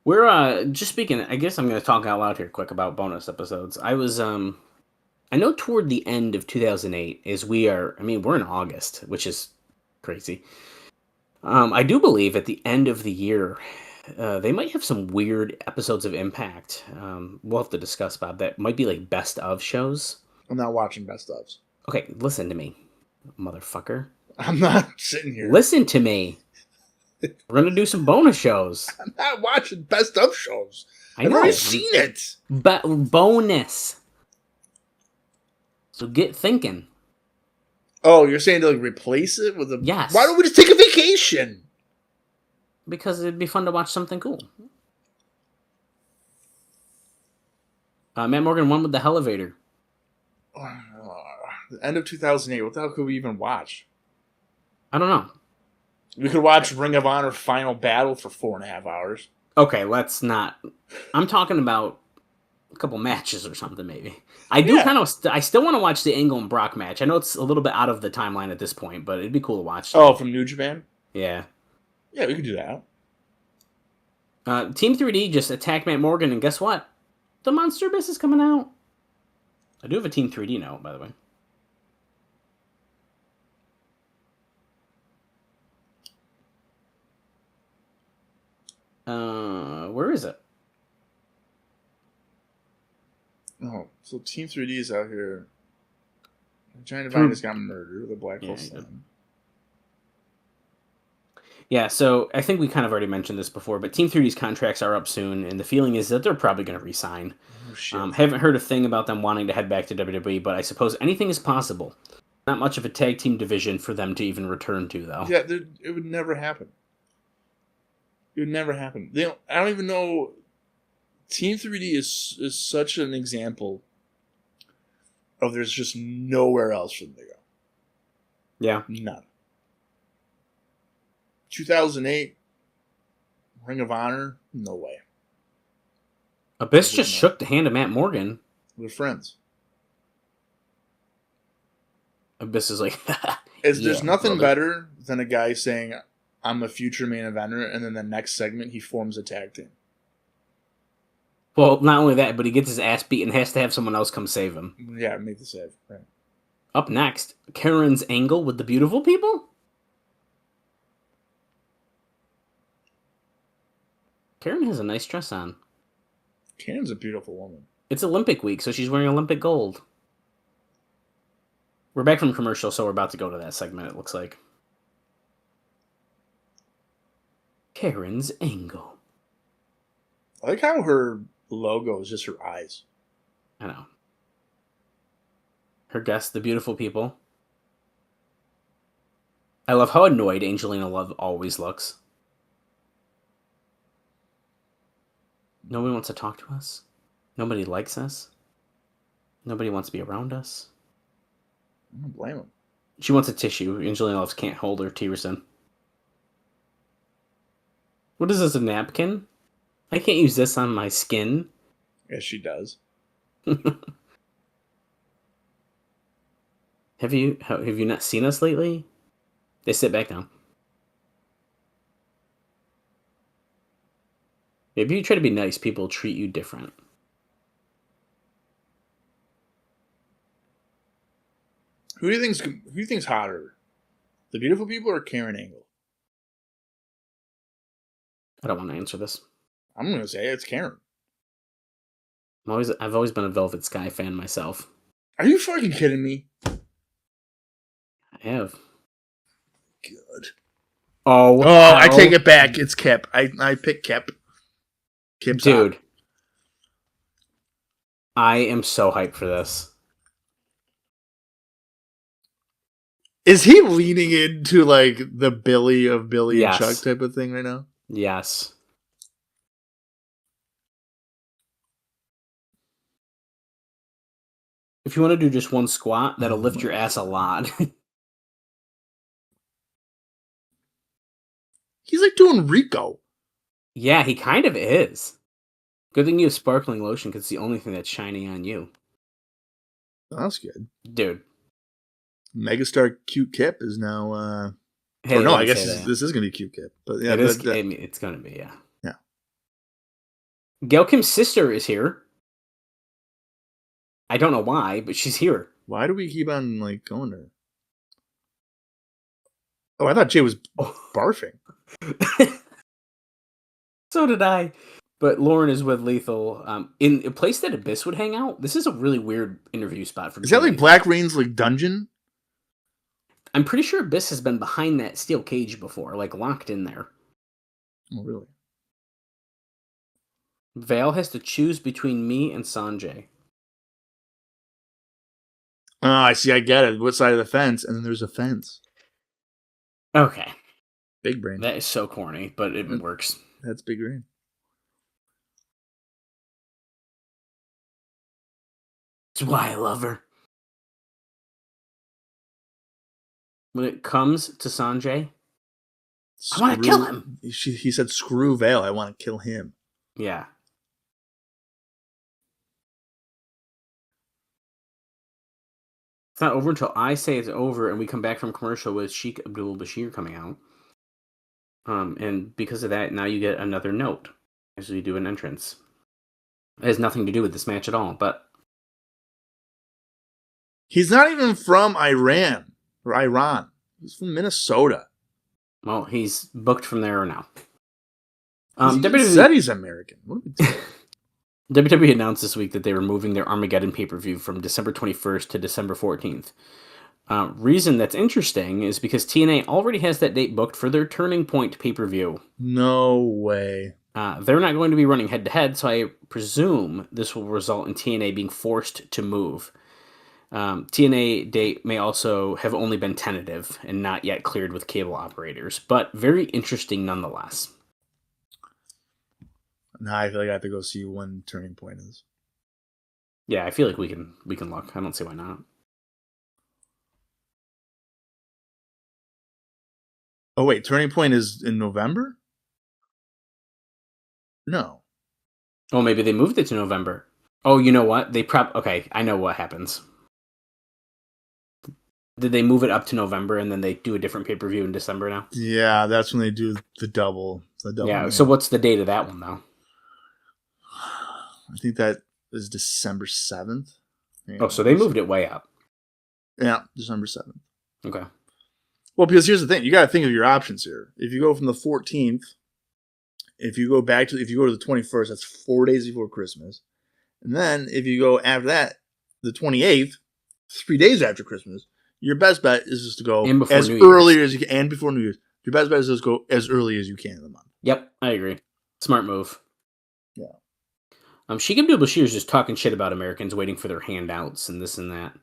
We're just speaking. I guess I'm going to talk out loud here quick about bonus episodes. I was I know toward the end of 2008 is we're in August, which is crazy. I do believe at the end of the year, they might have some weird episodes of Impact. We'll have to discuss about that. Might be like best of shows. I'm not watching best ofs. Okay, listen to me, motherfucker. I'm not sitting here. Listen to me. We're gonna do some bonus shows. I'm not watching best of shows. I've know. already seen it. But bonus. So get thinking. Oh, you're saying to like replace it with a... Yes. Why don't we just take a vacation? Because it'd be fun to watch something cool. Matt Morgan won with the Elevator. The end of 2008. What the hell could we even watch? I don't know. We could watch Ring of Honor Final Battle for 4.5 hours. Okay, let's not. I'm talking about a couple matches or something, maybe. I do I still want to watch the Angle and Brock match. I know it's a little bit out of the timeline at this point, but it'd be cool to watch. Oh, from New Japan? Yeah. Yeah, we could do that. Team 3D just attacked Matt Morgan, and guess what? The Monster Abyss is coming out. I do have a Team 3D note, by the way. Where is it? Oh, so Team 3D is out here. Giant Divine just got murdered with a black hole slam. Yeah, so I think we kind of already mentioned this before, but Team 3D's contracts are up soon, and the feeling is that they're probably going to resign. Oh, shit. Haven't heard a thing about them wanting to head back to WWE, but I suppose anything is possible. Not much of a tag team division for them to even return to, though. Yeah, it would never happen. It would never happen. I don't even know. Team 3D is such an example of there's just nowhere else for them to go. Yeah. None. 2008, Ring of Honor, no way. Abyss just shook the hand of Matt Morgan. We're friends. Abyss is like, there's nothing better than a guy saying, I'm a future main eventer, and then the next segment he forms a tag team. Well, not only that, but he gets his ass beat and has to have someone else come save him. Yeah, make the save. Right. Up next, Karen's Angle with the Beautiful People? Karen has a nice dress on. Karen's a beautiful woman. It's Olympic week, so she's wearing Olympic gold. We're back from commercial, so we're about to go to that segment, it looks like. Karen's Angle. I like how her logo is just her eyes. I know. Her guests, the Beautiful People. I love how annoyed Angelina Love always looks. Nobody wants to talk to us. Nobody likes us. Nobody wants to be around us. I don't blame him. She wants a tissue. Angelina Love can't hold her tears in. What is this, a napkin? I can't use this on my skin. Yes, she does. Have you not seen us lately? They sit back down. Maybe you try to be nice, people treat you different. Who do you think's hotter? The Beautiful People or Karen Angle? I don't want to answer this. I'm going to say it's Karen. I've always been a Velvet Sky fan myself. Are you fucking kidding me? I have. Good. Oh, I take it back. It's Kip. I pick Kip. Kip's dude. hot. I am so hyped for this. Is he leaning into like the Billy of Billy and Chuck type of thing right now? Yes. If you want to do just one squat, that'll lift your ass a lot. He's like doing Rico. Yeah, he kind of is. Good thing you have sparkling lotion, because it's the only thing that's shiny on you. Oh, that's good. Dude. Megastar Cute Kip is now... Hey, or no, let I me guess say that. this is going to be Cute Kip. But yeah, It is, I mean, it's going to be, yeah. Yeah. Gail Kim's sister is here. I don't know why, but she's here. Why do we keep on like going there? Oh, I thought Jay was barfing. So did I. But Lauren is with Lethal. In a place that Abyss would hang out. This is a really weird interview spot for Is that like Lethal. Black Rain's like dungeon? I'm pretty sure Abyss has been behind that steel cage before, like locked in there. Oh, really? Val has to choose between me and Sanjay. Oh, I see. I get it. What side of the fence? And then there's a fence. Okay. Big brain. That is so corny, but it works. That's big brain. That's why I love her. When it comes to Sanjay, I want to kill him. He said, screw Vale. I want to kill him. Yeah. It's not over until I say it's over and we come back from commercial with Sheik Abdul Bashir coming out. And because of that, now you get another note as we do an entrance. It has nothing to do with this match at all, but... He's not even from Iran or Iran. He's from Minnesota. Well, he's booked from there now. He WWE said he's American. What are we doing? WWE announced this week that they were moving their Armageddon pay-per-view from December 21st to December 14th. Reason that's interesting is because TNA already has that date booked for their Turning Point pay-per-view. No way. They're not going to be running head-to-head, so I presume this will result in TNA being forced to move. TNA date may also have only been tentative and not yet cleared with cable operators, but very interesting nonetheless. Now I feel like I have to go see when Turning Point is. Yeah, I feel like we can look. I don't see why not. Oh wait, Turning Point is in November? No. Oh, maybe they moved it to November. Oh, you know what? Okay, I know what happens. Did they move it up to November and then they do a different pay-per-view in December now? Yeah, that's when they do the double. Yeah, game. so what's the date of that one, though? I think that is December 7th. Oh, so they moved it way up. Yeah, December 7th. Okay. Well, because here's the thing. You got to think of your options here. If you go from the 14th, if you go to the 21st, that's 4 days before Christmas. And then if you go after that, the 28th, 3 days after Christmas, your best bet is just to go as early as you can, and before New Year's. Your best bet is just go as early as you can in the month. Yep, I agree. Smart move. Yeah. Sheik Abdul Bashir is just talking shit about Americans waiting for their handouts and this and that.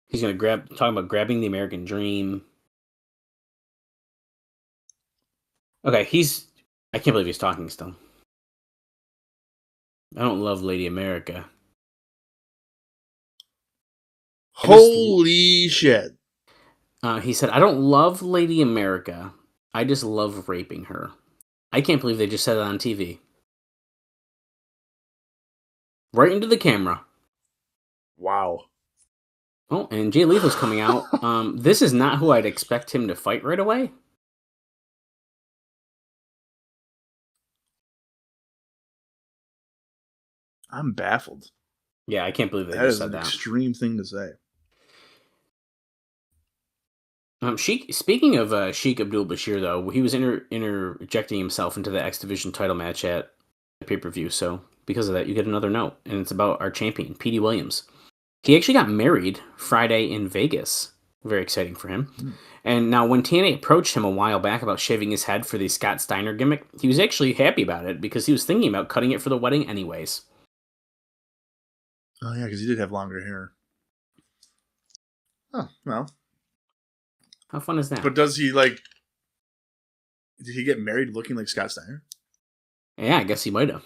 He's gonna talking about grabbing the American dream. Okay, I can't believe he's talking still. I don't love Lady America. Holy shit. He said, I don't love Lady America. I just love raping her. I can't believe they just said it on TV. Right into the camera. Wow. Oh, and Jay Lethal's coming out. This is not who I'd expect him to fight right away. I'm baffled. Yeah, I can't believe they just said that. That is an extreme thing to say. Speaking of Sheik Abdul Bashir, though, he was interjecting himself into the X Division title match at the pay-per-view, so because of that, you get another note, and it's about our champion, Petey Williams. He actually got married Friday in Vegas. Very exciting for him. Mm. And now when TNA approached him a while back about shaving his head for the Scott Steiner gimmick, he was actually happy about it because he was thinking about cutting it for the wedding anyways. Oh, yeah, because he did have longer hair. Oh, well. How fun is that? But does he, like... Did he get married looking like Scott Steiner? Yeah, I guess he might have.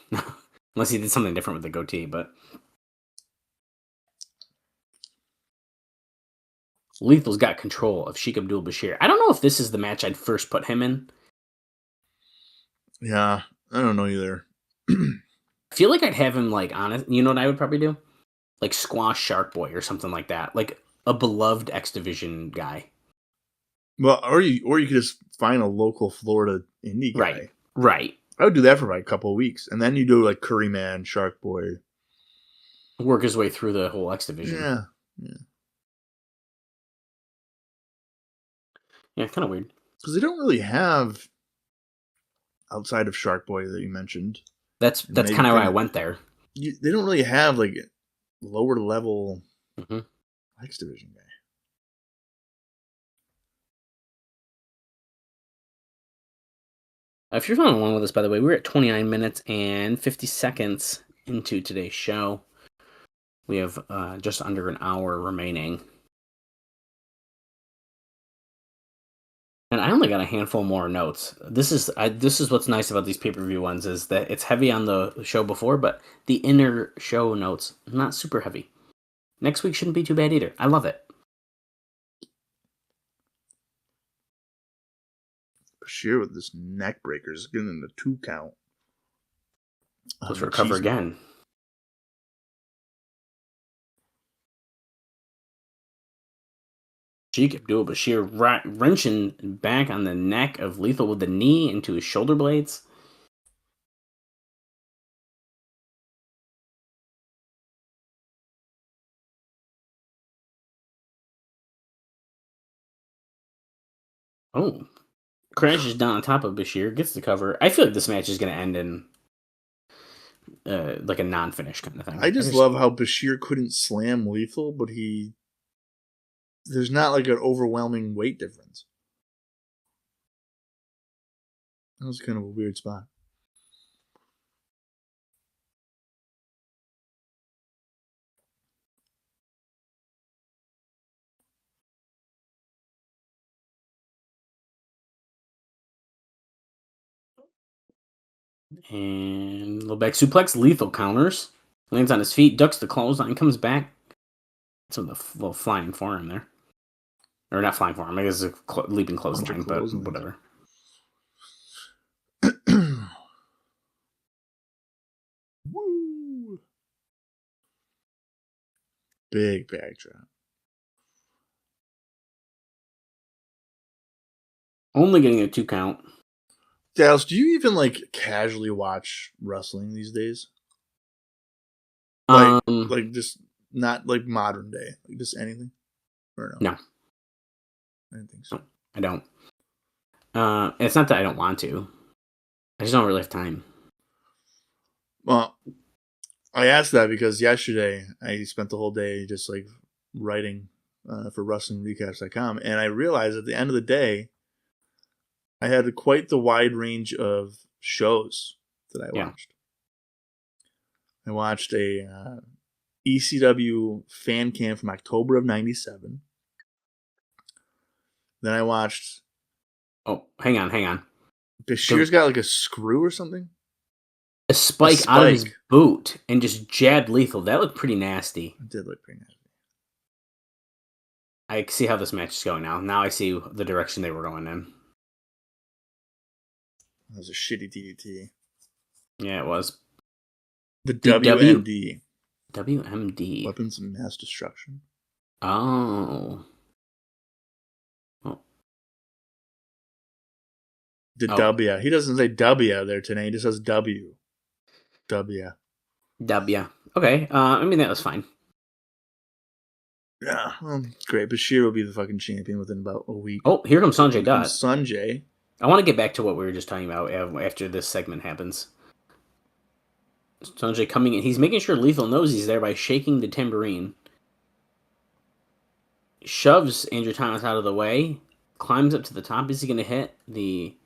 Unless he did something different with the goatee, but... Lethal's got control of Sheik Abdul Bashir. I don't know if this is the match I'd first put him in. Yeah, I don't know either. I feel like I'd have him, like, on it. You know what I would probably do? Like, squash Shark Boy or something like that. Like, a beloved X Division guy. Well, or you could just find a local Florida indie guy. Right. I would do that for like a couple of weeks. And then you do like Curryman, Shark Boy. Work his way through the whole X Division. Yeah. Yeah, kind of weird. Because they don't really have, outside of Shark Boy that you mentioned. That's kind of why I went there. They don't really have like lower level X Division guy. If you're following along with us, by the way, we're at 29 minutes and 50 seconds into today's show. We have just under an hour remaining. And I only got a handful more notes. This is what's nice about these pay-per-view ones, is that it's heavy on the show before, but the inner show notes, not super heavy. Next week shouldn't be too bad either. I love it. Bashir with this neck breaker is getting the 2 count. Let's recover again. Sheik Abdul Bashir wrenching back on the neck of Lethal with the knee into his shoulder blades. Oh. Crashes down on top of Bashir, gets the cover. I feel like this match is going to end in like a non-finish kind of thing. I just love how Bashir couldn't slam Lethal, but there's not like an overwhelming weight difference. That was kind of a weird spot. And low back suplex, Lethal counters. Lands on his feet, ducks the clothesline, comes back. Some of the little flying forearm there. Or not flying forearm, I guess it's a leaping clothesline, but whatever. Woo! Big backdrop. Only getting a 2 count. Dallas, do you even like casually watch wrestling these days? Like just not like modern day, like just anything? Or no? No. I didn't think so. I don't. It's not that I don't want to. I just don't really have time. Well, I asked that because yesterday I spent the whole day just like writing for WrestlingRecaps.com, and I realized at the end of the day, I had quite the wide range of shows that I watched. I watched a ECW fan cam from October of '97. Then I watched... Oh, hang on. Bashir's got like a screw or something? A spike out of his boot and just jabbed Lethal. That looked pretty nasty. It did look pretty nasty. I see how this match is going now. Now I see the direction they were going in. That was a shitty DDT. Yeah, it was. The WMD. WMD. Weapons of Mass Destruction. Oh. The W. He doesn't say W there today. He just says W. W. Okay. I mean, that was fine. Yeah. Well, great. Bashir will be the fucking champion within about a week. Oh, here comes Sanjay Dutt. Sanjay. I want to get back to what we were just talking about after this segment happens. Sanjay coming in. He's making sure Lethal knows he's there by shaking the tambourine. Shoves Andrew Thomas out of the way. Climbs up to the top. Is he going to hit the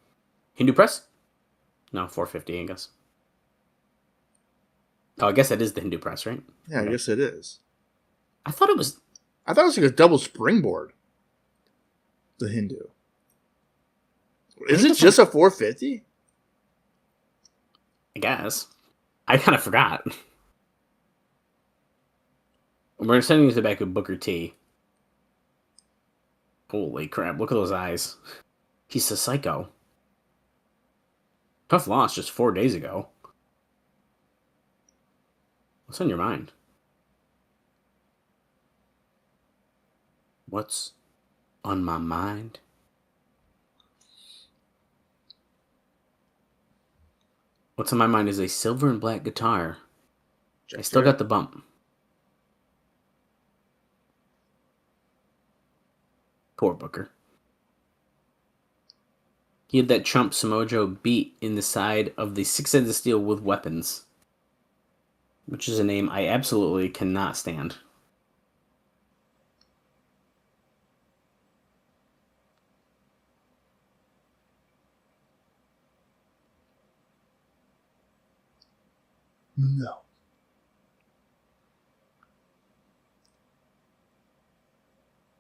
Hindu press? No, 450, I guess. Oh, I guess that is the Hindu press, right? Yeah, I guess it is. I thought it was like a double springboard. The Hindu. Is it just a 450? I guess. I kind of forgot. We're sending it back with Booker T. Holy crap, look at those eyes. He's a psycho. Tough loss just 4 days ago. What's on your mind? What's on my mind? What's on my mind is a silver and black guitar. I still got the bump. Poor Booker. He had that chump Samoa Joe beat in the side of the 6 Heads of Steel with weapons. Which is a name I absolutely cannot stand. No.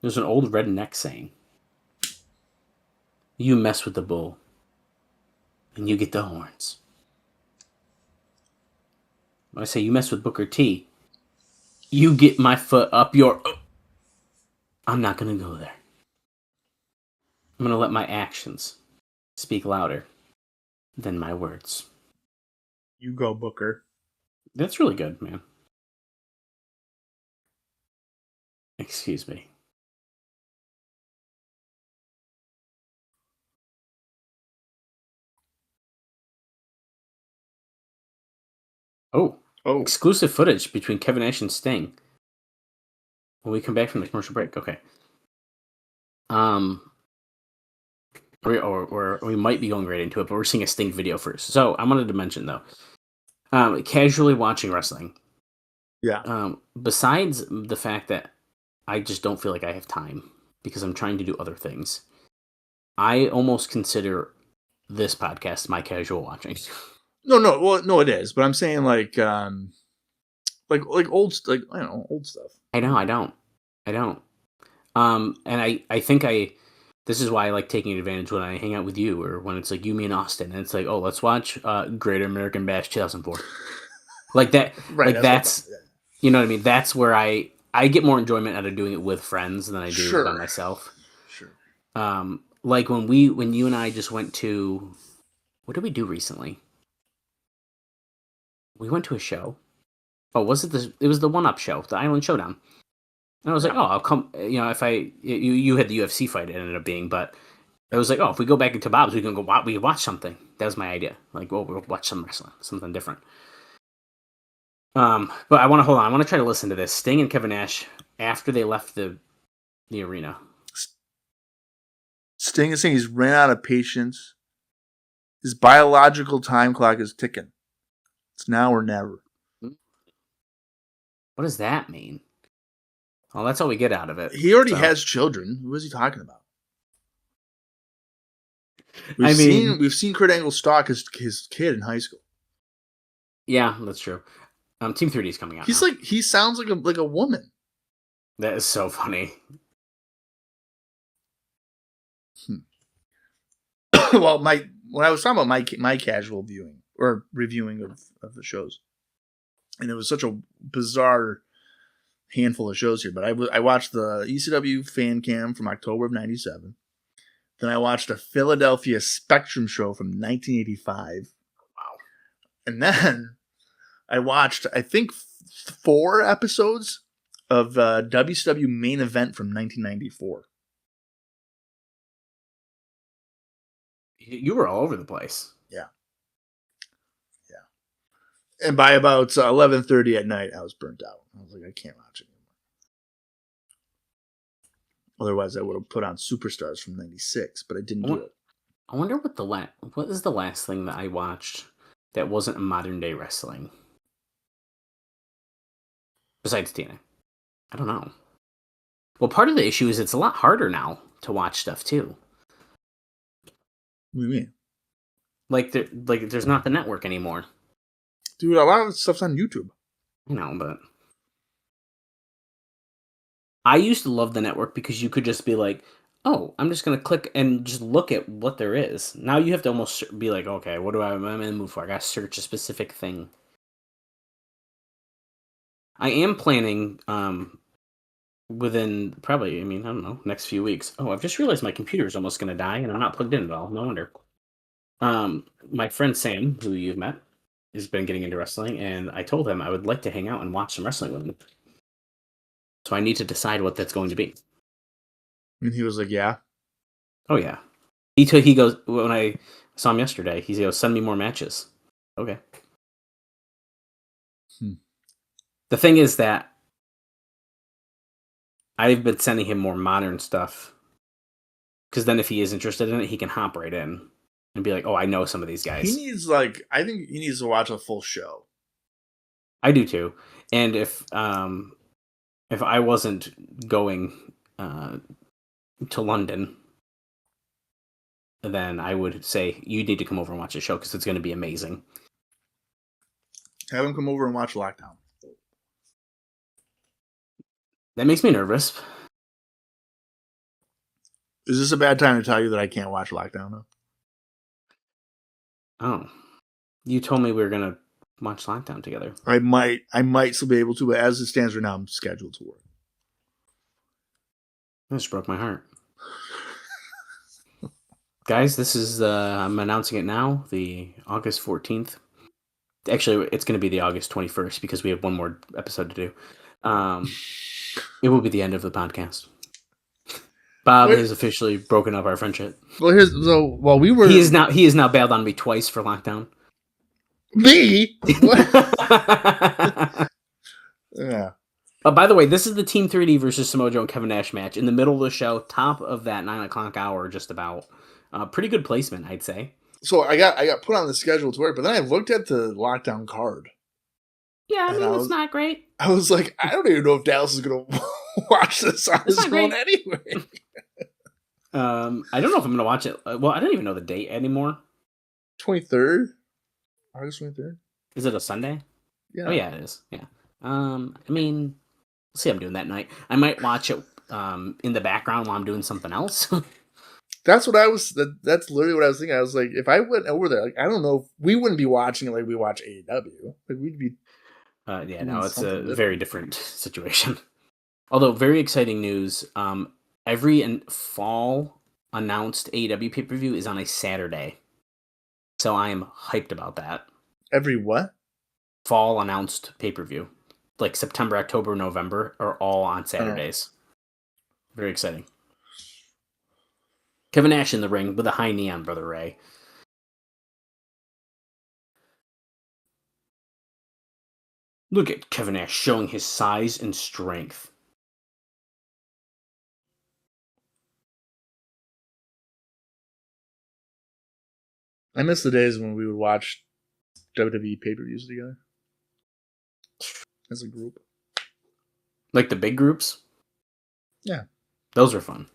There's an old redneck saying. You mess with the bull, and you get the horns. When I say you mess with Booker T, you get my foot up your... I'm not going to go there. I'm going to let my actions speak louder than my words. You go, Booker. That's really good, man. Excuse me. Oh, exclusive footage between Kevin Nash and Sting. When we come back from the commercial break, okay. We might be going right into it, but we're seeing a Sting video first. So I wanted to mention though, casually watching wrestling. Yeah. Besides the fact that I just don't feel like I have time because I'm trying to do other things, I almost consider this podcast my casual watching. No, it is. But I'm saying like old, like I don't know, old stuff. I know, I don't. And I think this is why I like taking advantage when I hang out with you or when it's like you, me, and Austin, and it's like, oh, let's watch Great American Bash 2004. Like that, right? Like that's you know what I mean. That's where I get more enjoyment out of doing it with friends than I do by myself. Sure. Like when you and I just went to, what did we do recently? We went to a show. Oh, was it it was the One Up show, the Island Showdown. And I was like, oh, I'll come. You know, you had the UFC fight, it ended up being, but I was like, oh, if we go back into Bob's, we can go. We can watch something. That was my idea. Like, well, we'll watch some wrestling, something different. But I want to hold on. I want to try to listen to this. Sting and Kevin Nash after they left the arena. Sting is saying he's ran out of patience. His biological time clock is ticking. It's now or never. What does that mean? Oh, that's all we get out of it. He already has children. Who is he talking about? We've seen Kurt Angle stalk his kid in high school. Yeah, that's true. Team 3D is coming out. He sounds like a woman. That is so funny. Well, when I was talking about my casual viewing or reviewing of the shows, and it was such a bizarre handful of shows here, but I watched the ECW Fan Cam from October of '97. Then I watched a Philadelphia Spectrum show from 1985. Wow. And then I watched, I think, 4 episodes of WCW Main Event from 1994. You were all over the place. Yeah. And by about 11:30 at night, I was burnt out. I was like, I can't watch it anymore. Otherwise, I would have put on Superstars from '96, but I didn't do it. I wonder what is the last thing that I watched that wasn't a modern day wrestling besides TNA. I don't know. Well, part of the issue is it's a lot harder now to watch stuff too. What do you mean? Like there's not the network anymore. Dude, a lot of stuff's on YouTube. I know, but I used to love the network because you could just be like, oh, I'm just gonna click and just look at what there is. Now you have to almost be like, okay, what am I in the mood for? I gotta search a specific thing. I am planning within probably, I don't know, next few weeks. Oh, I've just realized my computer is almost gonna die and I'm not plugged in at all. No wonder. My friend Sam, who you've met, has been getting into wrestling, and I told him I would like to hang out and watch some wrestling with him. So I need to decide what that's going to be. And he was like, yeah. Oh yeah. He goes, when I saw him yesterday, he goes, send me more matches. Okay. The thing is that I've been sending him more modern stuff, because then if he is interested in it, he can hop right in and be like, oh, I know some of these guys. He needs I think he needs to watch a full show. I do too. And if I wasn't going to London, then I would say you need to come over and watch the show because it's going to be amazing. Have him come over and watch Lockdown. That makes me nervous. Is this a bad time to tell you that I can't watch Lockdown though? Oh, you told me we were going to watch Lockdown together. I might still be able to, but as it stands right now, I'm scheduled to work. That just broke my heart. Guys, this is, I'm announcing it now, the August 14th. Actually, it's going to be the August 21st because we have one more episode to do. It will be the end of the podcast. Bob has officially broken up our friendship. Well, we were. He is now bailed on me twice for Lockdown. Me? Yeah. By the way, this is the Team 3D versus Samoa Joe and Kevin Nash match in the middle of the show, top of that 9:00 hour, just about. Pretty good placement, I'd say. So I got put on the schedule to work, but then I looked at the Lockdown card. Yeah, it's not great. I was like, I don't even know if Dallas is going to watch this on his phone anyway. I don't know if I'm going to watch it. Well, I don't even know the date anymore. 23rd? August 23rd? Is it a Sunday? Yeah. Oh, yeah, it is. Yeah. We'll see what I'm doing that night. I might watch it in the background while I'm doing something else. That's what that's literally what I was thinking. I was like, if I went over there, I don't know, we wouldn't be watching it like we watch AEW. Like we'd be. It's a very different situation. Although, very exciting news. Every fall announced AEW pay-per-view is on a Saturday. So I am hyped about that. Every what? Fall announced pay-per-view. Like September, October, November are all on Saturdays. Very exciting. Kevin Nash in the ring with a high knee on Brother Ray. Look at Kevin Nash showing his size and strength. I miss the days when we would watch WWE pay-per-views together. As a group. Like the big groups? Yeah. Those were fun.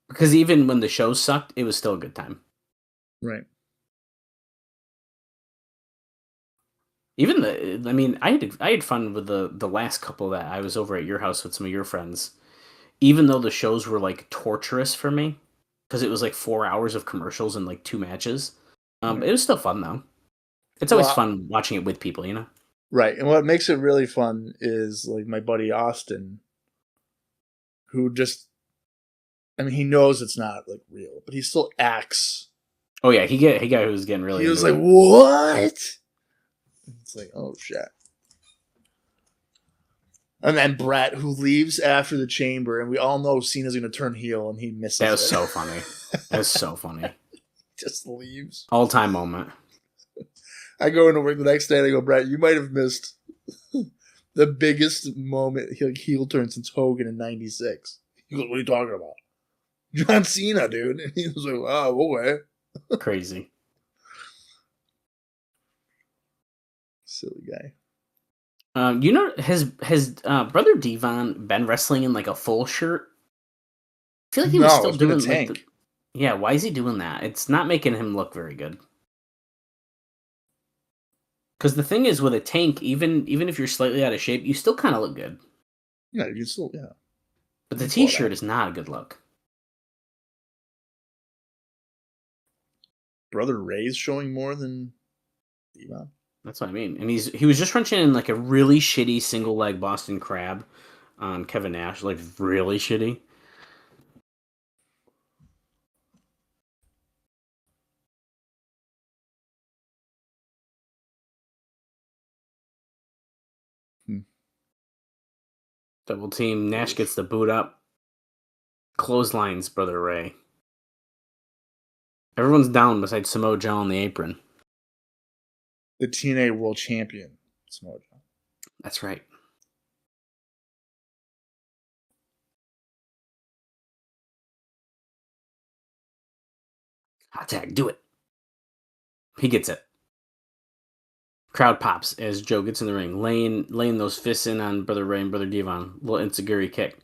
Because even when the show sucked, it was still a good time. Right. Even I had fun with the last couple that I was over at your house with some of your friends. Even though the shows were like torturous for me, because it was like 4 hours of commercials and like 2 matches. It was still fun though. It's always fun watching it with people, you know? Right. And what makes it really fun is like my buddy Austin, who just, he knows it's not like real, but he still acts. Oh yeah, he got who was getting really. He was like, "What?" It's like, oh shit. And then Brett, who leaves after the chamber, and we all know Cena's going to turn heel, and he misses it. That was so funny. That was so funny. Just leaves. All-time moment. I go into work the next day, and I go, Brett, you might have missed the biggest moment heel turn since Hogan in '96. He goes, what are you talking about? John Cena, dude. And he was like, oh, okay. Crazy. Silly guy. Has Brother Devon been wrestling in like a full shirt? I feel like he was still doing a tank. Yeah, why is he doing that? It's not making him look very good. Because the thing is, with a tank, even if you're slightly out of shape, you still kind of look good. Yeah, you still, yeah. But the T-shirt is not a good look. Brother Ray's showing more than Devon. That's what I mean. And he was just wrenching in like a really shitty single leg Boston Crab on Kevin Nash, like really shitty. Double team. Nash gets the boot up. Clotheslines Brother Ray. Everyone's down besides Samoa Joe on the apron. The TNA World Champion, Samoa Joe. That's right. Hot tag, do it. He gets it. Crowd pops as Joe gets in the ring, laying those fists in on Brother Ray and Brother Devon. Little enziguri kick.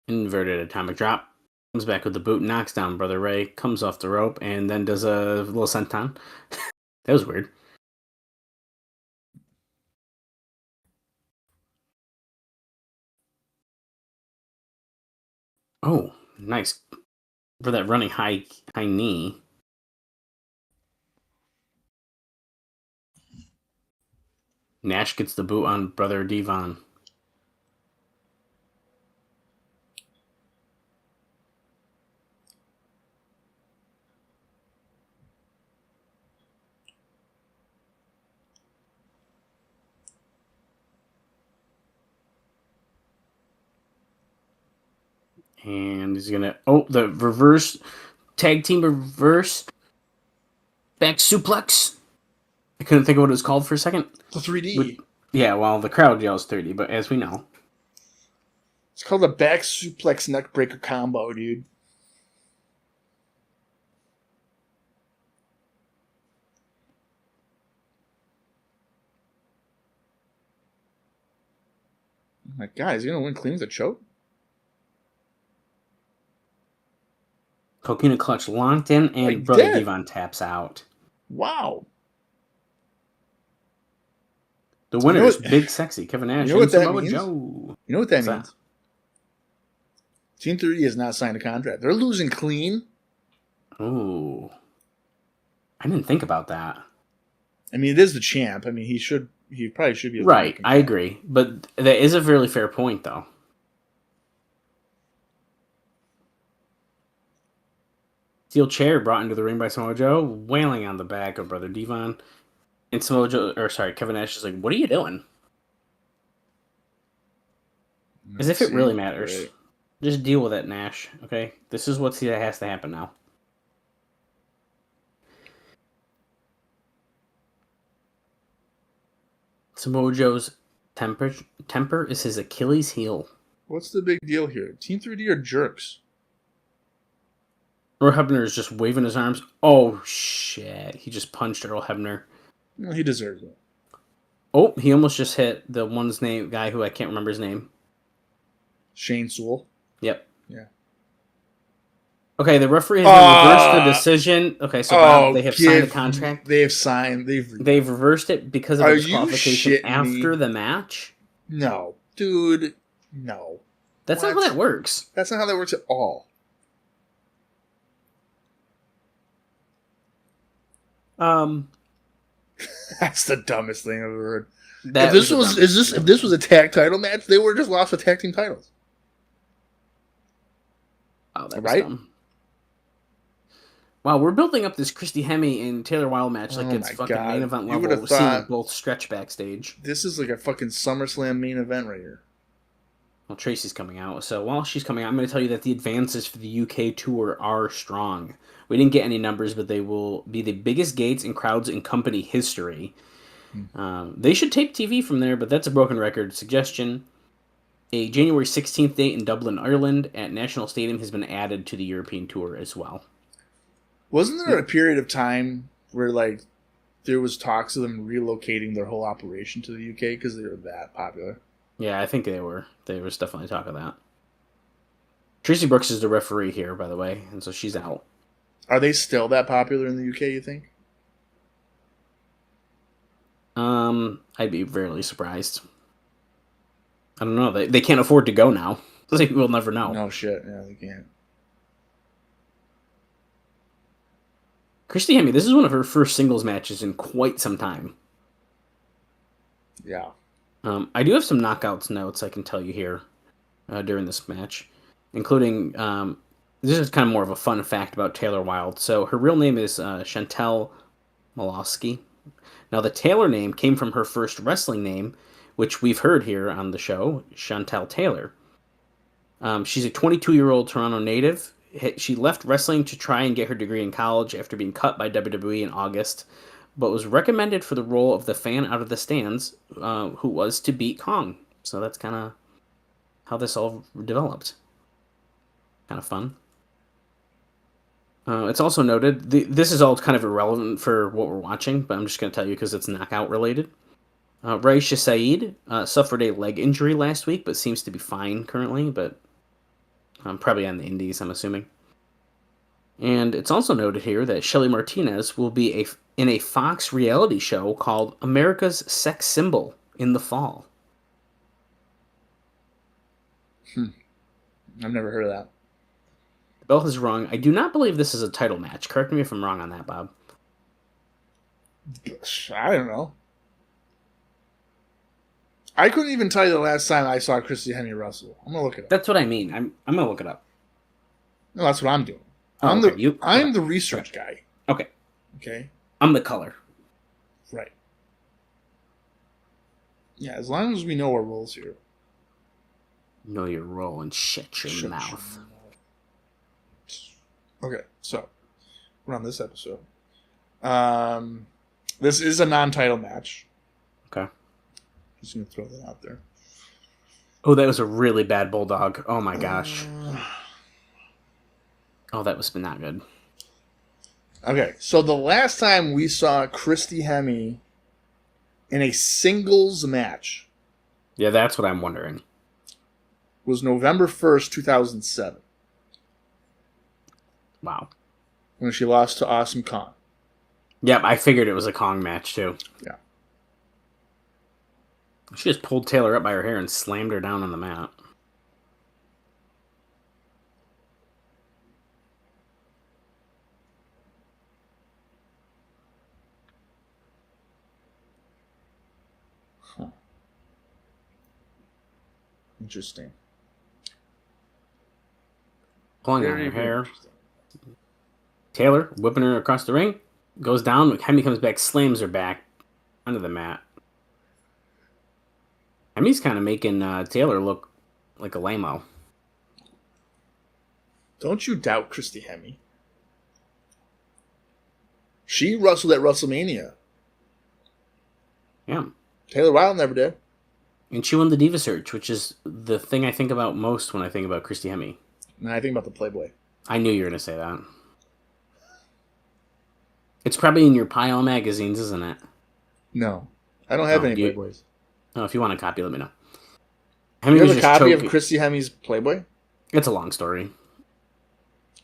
Inverted atomic drop. Comes back with the boot, knocks down Brother Ray, comes off the rope, and then does a little senton. That was weird. Oh, nice. For that running high knee. Nash gets the boot on Brother Devon. And he's gonna the reverse tag team reverse back suplex. I couldn't think of what it was called for a second. The 3D. Yeah, well, the crowd yells 30, but as we know, it's called the back suplex neckbreaker combo, dude. Oh my God, is he gonna win clean with a choke? Coquina clutch locked in, and Brother Devon taps out. Wow. The winner is Big Sexy Kevin Nash. You know what that means? Joe. You know what that means? Team 30 has not signed a contract. They're losing clean. Ooh. I didn't think about that. I mean, it is the champ. I mean, he probably should be. Right, I agree. But that is a fairly fair point, though. Steel chair brought into the ring by Samoa Joe, wailing on the back of Brother Devon. And Kevin Nash is like, what are you doing? As if it really matters. Right. Just deal with it, Nash. Okay? This is what has to happen now. Samoa Joe's temper is his Achilles heel. What's the big deal here? Team 3D are jerks. Earl Hebner is just waving his arms. Oh, shit. He just punched Earl Hebner. Well, he deserves it. Oh, he almost just hit the guy who I can't remember his name. Shane Sewell. Yep. Yeah. Okay, the referee has reversed the decision. Okay, so Bob, they have signed a contract. They've reversed it because of disqualification after the match. No, dude, no. That's not how that works. That's not how that works at all. That's the dumbest thing I've ever heard. If this was a tag title match, they would have just lost the tag team titles. Oh, that was dumb. Wow, we're building up this Christy Hemme and Taylor Wilde match like it's fucking main event level. We're seeing both stretch backstage. This is like a fucking SummerSlam main event right here. Well, Tracy's coming out, so while she's coming out, I'm going to tell you that the advances for the UK tour are strong. We didn't get any numbers, but they will be the biggest gates and crowds in company history. They should tape TV from there, but that's a broken record. Suggestion: a January 16th date in Dublin, Ireland at National Stadium has been added to the European tour as well. Wasn't there a period of time where there was talks of them relocating their whole operation to the UK because they were that popular? Yeah, I think they were. There was definitely talk of that. Tracy Brooks is the referee here, by the way, and so she's out. Are they still that popular in the UK, you think? I'd be rarely surprised. I don't know. They can't afford to go now. We'll never know. No shit. Yeah, they can't. Christy Hemme, this is one of her first singles matches in quite some time. Yeah. I do have some knockouts notes I can tell you here during this match, including this is kind of more of a fun fact about Taylor Wilde. So her real name is Chantel Malosky. Now the Taylor name came from her first wrestling name, which we've heard here on the show, Chantel Taylor. She's a 22-year-old Toronto native. She left wrestling to try and get her degree in college after being cut by WWE in August, but was recommended for the role of the fan out of the stands, who was to beat Kong. So that's kind of how this all developed. Kind of fun. It's also noted, this is all kind of irrelevant for what we're watching, but I'm just going to tell you because it's knockout related. Raisha Saeed suffered a leg injury last week, but seems to be fine currently, but probably on the indies, I'm assuming. And it's also noted here that Shelly Martinez will be in a Fox reality show called America's Sex Symbol in the fall. I've never heard of that. Bell is wrong. I do not believe this is a title match. Correct me if I'm wrong on that, Bob. I don't know. I couldn't even tell you the last time I saw Christy Hemme wrestle. I'm gonna look it up. That's what I mean. I'm gonna look it up. No, that's what I'm doing. Oh, I'm the research guy. Okay. Okay. I'm the color. Right. Yeah, as long as we know our roles here. Know your role and shut your mouth. Okay, so we're on this episode. This is a non-title match. Okay. Just gonna throw that out there. Oh, that was a really bad bulldog. Oh my gosh. Oh, that was not good. Okay, so the last time we saw Christy Hemme in a singles match Yeah, that's what I'm wondering. was November 1st, 2007. Wow. When she lost to Awesome Kong. Yep, I figured it was a Kong match too. Yeah. She just pulled Taylor up by her hair and slammed her down on the mat. Huh. Interesting. Pulling on her hair. Taylor whipping her across the ring. Goes down. Hemme comes back, slams her back onto the mat. Hemme's kind of making Taylor look like a lame-o. Don't you doubt Christy Hemme. She wrestled at WrestleMania. Yeah. Taylor Wilde never did. And she won the Diva Search, which is the thing I think about most when I think about Christy Hemme. And I think about the Playboy. I knew you were going to say that. It's probably in your pile of magazines, isn't it? No. I don't have any you- Playboys. Oh, if you want a copy, let me know. You have a just copy of choking. Christy Hemme's Playboy? It's a long story.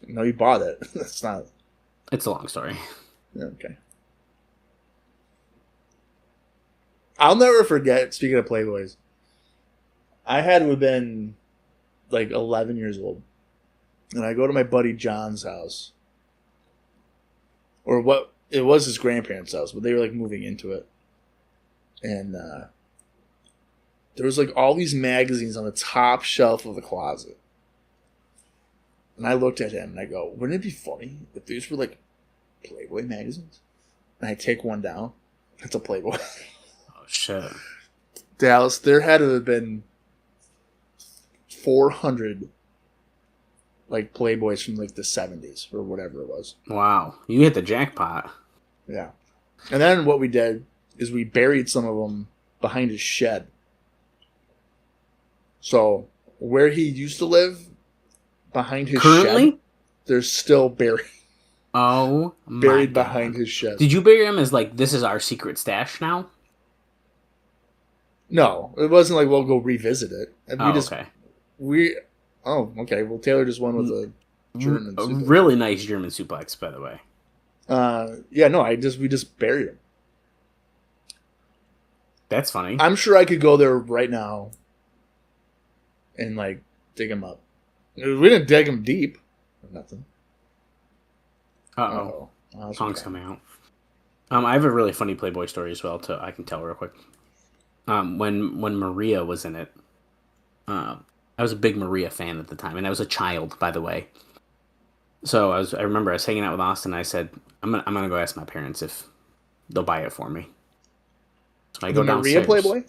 No, you bought it. That's not... It's a long story. Okay. I'll never forget, speaking of Playboys, I had to have been like 11 years old. And I go to my buddy John's house. Or what, it was his grandparents' house, but they were like moving into it. And there was like all these magazines on the top shelf of the closet. And I looked at him and I go, wouldn't it be funny if these were like Playboy magazines? And I take one down. It's a Playboy. Oh, shit. Dallas, there had to have been 400 like Playboys from like the 70s or whatever it was. Wow. You hit the jackpot. Yeah. And then what we did is we buried some of them behind his shed. So where he used to live, behind his Currently? shed, there's still buried Oh, my buried God. behind his shed. Did you bury him as like, this is our secret stash now? No, it wasn't like we'll go revisit it. And Oh, okay. Oh, okay. Well, Taylor just won with a German A suplex. really nice German suplex, by the way. Yeah, no, we just buried him. That's funny. I'm sure I could go there right now and like dig him up. We didn't dig him deep or nothing. Uh-oh. Oh, Song's coming out. I have a really funny Playboy story as well. I can tell real quick. When Maria was in it, I was a big Maria fan at the time, and I was a child, by the way. So I remember I was hanging out with Austin. And I said, I'm gonna go ask my parents if they'll buy it for me. So I go downstairs. Maria Playboy.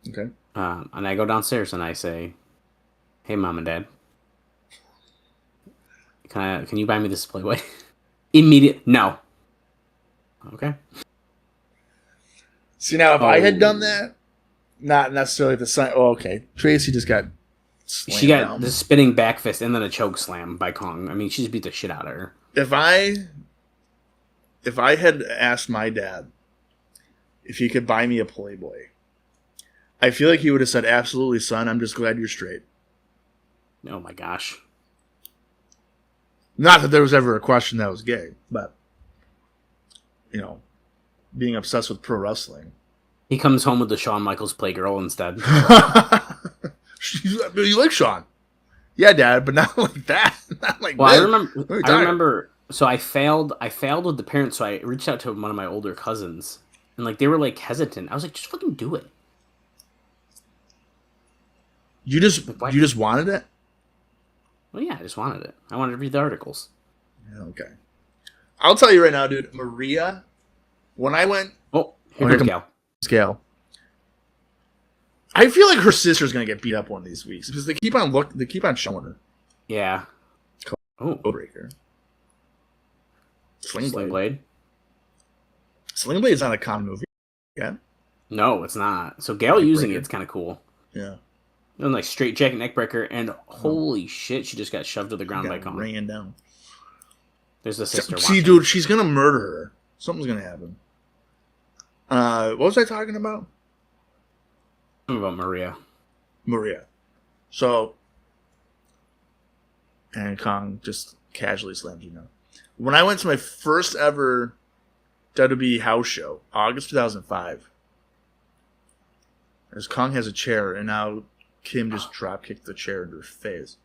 Okay. And I go downstairs and I say, "Hey, Mom and Dad, can you buy me this Playboy?" Immediate no. Okay. See, now if I had done that, not necessarily the sign. Oh, okay. Tracy just got. She got the spinning back fist and then a choke slam by Kong. I mean, she just beat the shit out of her. If I had asked my dad if he could buy me a Playboy, I feel like he would have said, "Absolutely, son. I'm just glad you're straight." Oh my gosh. Not that there was ever a question that was gay, but being obsessed with pro wrestling. He comes home with the Shawn Michaels Playgirl instead. You like Shawn? Yeah, Dad, but not like that. Not like well, that. I remember. So I failed with the parents. So I reached out to one of my older cousins, and like they were like hesitant. I was like, just fucking do it. You just wanted it? Well, yeah, I just wanted it. I wanted to read the articles. Yeah, okay. I'll tell you right now, dude. Maria, when I went... Oh, here comes Gal. I feel like her sister's going to get beat up one of these weeks because they keep on showing her. Yeah. Oh. Breaker. Sling Blade. Sling Blade's not a common movie. Yeah? No, it's not. So Gal using it's kind of cool. Yeah. And like straight jacket neckbreaker, and holy shit, she just got shoved to the ground by Kong. Ran down. There's the sister. See, dude, she's gonna murder her. Something's gonna happen. What was I talking about? Something about Maria. Maria. So, and Kong just casually slams you now. When I went to my first ever WWE house show, August 2005, as Kong has a chair, and now Kim just drop kicked the chair into her face.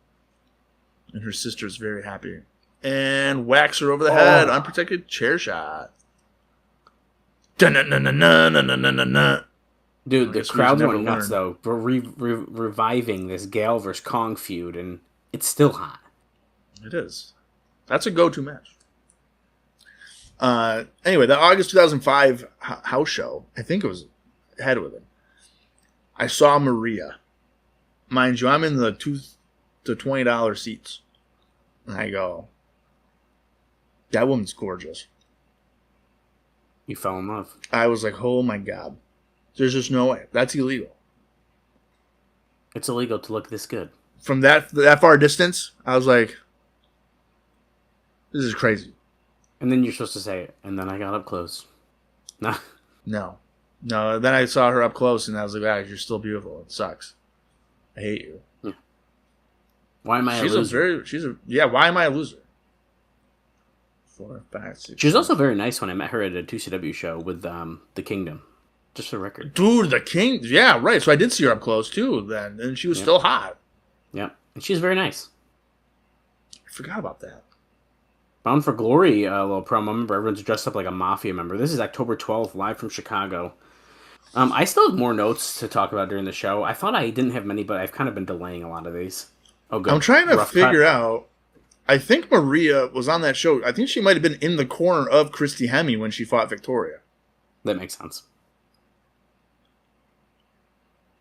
And her sister's very happy. And whacks her over the head. Unprotected chair shot. Dude, the crowd's going nuts, though. We're reviving this Gal versus Kong feud, and it's still hot. It is. That's a go-to match. Anyway, the August 2005 house show, I think it was head with it. I saw Maria. Mind you, I'm in the $2 to $20 seats. And I go, that woman's gorgeous. You fell in love. I was like, oh my God. There's just no way. That's illegal. It's illegal to look this good. From that far distance, I was like, this is crazy. And then you're supposed to say it. And then I got up close. Nah. No. Then I saw her up close, and I was like, "Ah, you're still beautiful. It sucks. I hate you." Yeah. Why am I a loser? Why am I a loser? 4, 5, 6. She was also very nice when I met her at a 2CW show with the Kingdom. Just for the record. Dude, the King. Yeah, right. So I did see her up close, too, then. And she was still hot. Yeah. And she's very nice. I forgot about that. Bound for Glory, a little promo. Remember, everyone's dressed up like a mafia member. This is October 12th, live from Chicago. I still have more notes to talk about during the show. I thought I didn't have many, but I've kind of been delaying a lot of these. Oh, good. I'm trying to figure out. I think Maria was on that show. I think she might have been in the corner of Christy Hemme when she fought Victoria. That makes sense.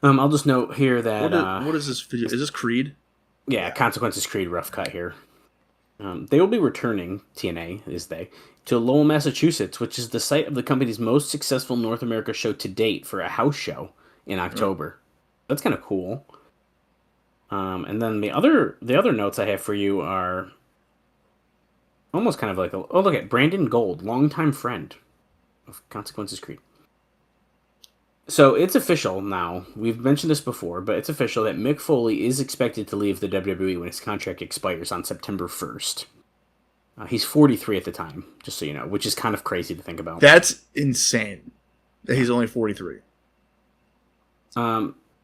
I'll just note here that... What is this video? Is this Creed? Yeah, Consequences Creed rough cut here. They will be returning, TNA is they, to Lowell, Massachusetts, which is the site of the company's most successful North America show to date for a house show in October. That's kind of cool. And then the other notes I have for you are almost kind of like look at Brandon Gold, longtime friend of Consequences Creed. So it's official now. We've mentioned this before, but it's official that Mick Foley is expected to leave the WWE when his contract expires on September 1st. He's 43 at the time, just so you know, which is kind of crazy to think about. That's insane that he's only 43.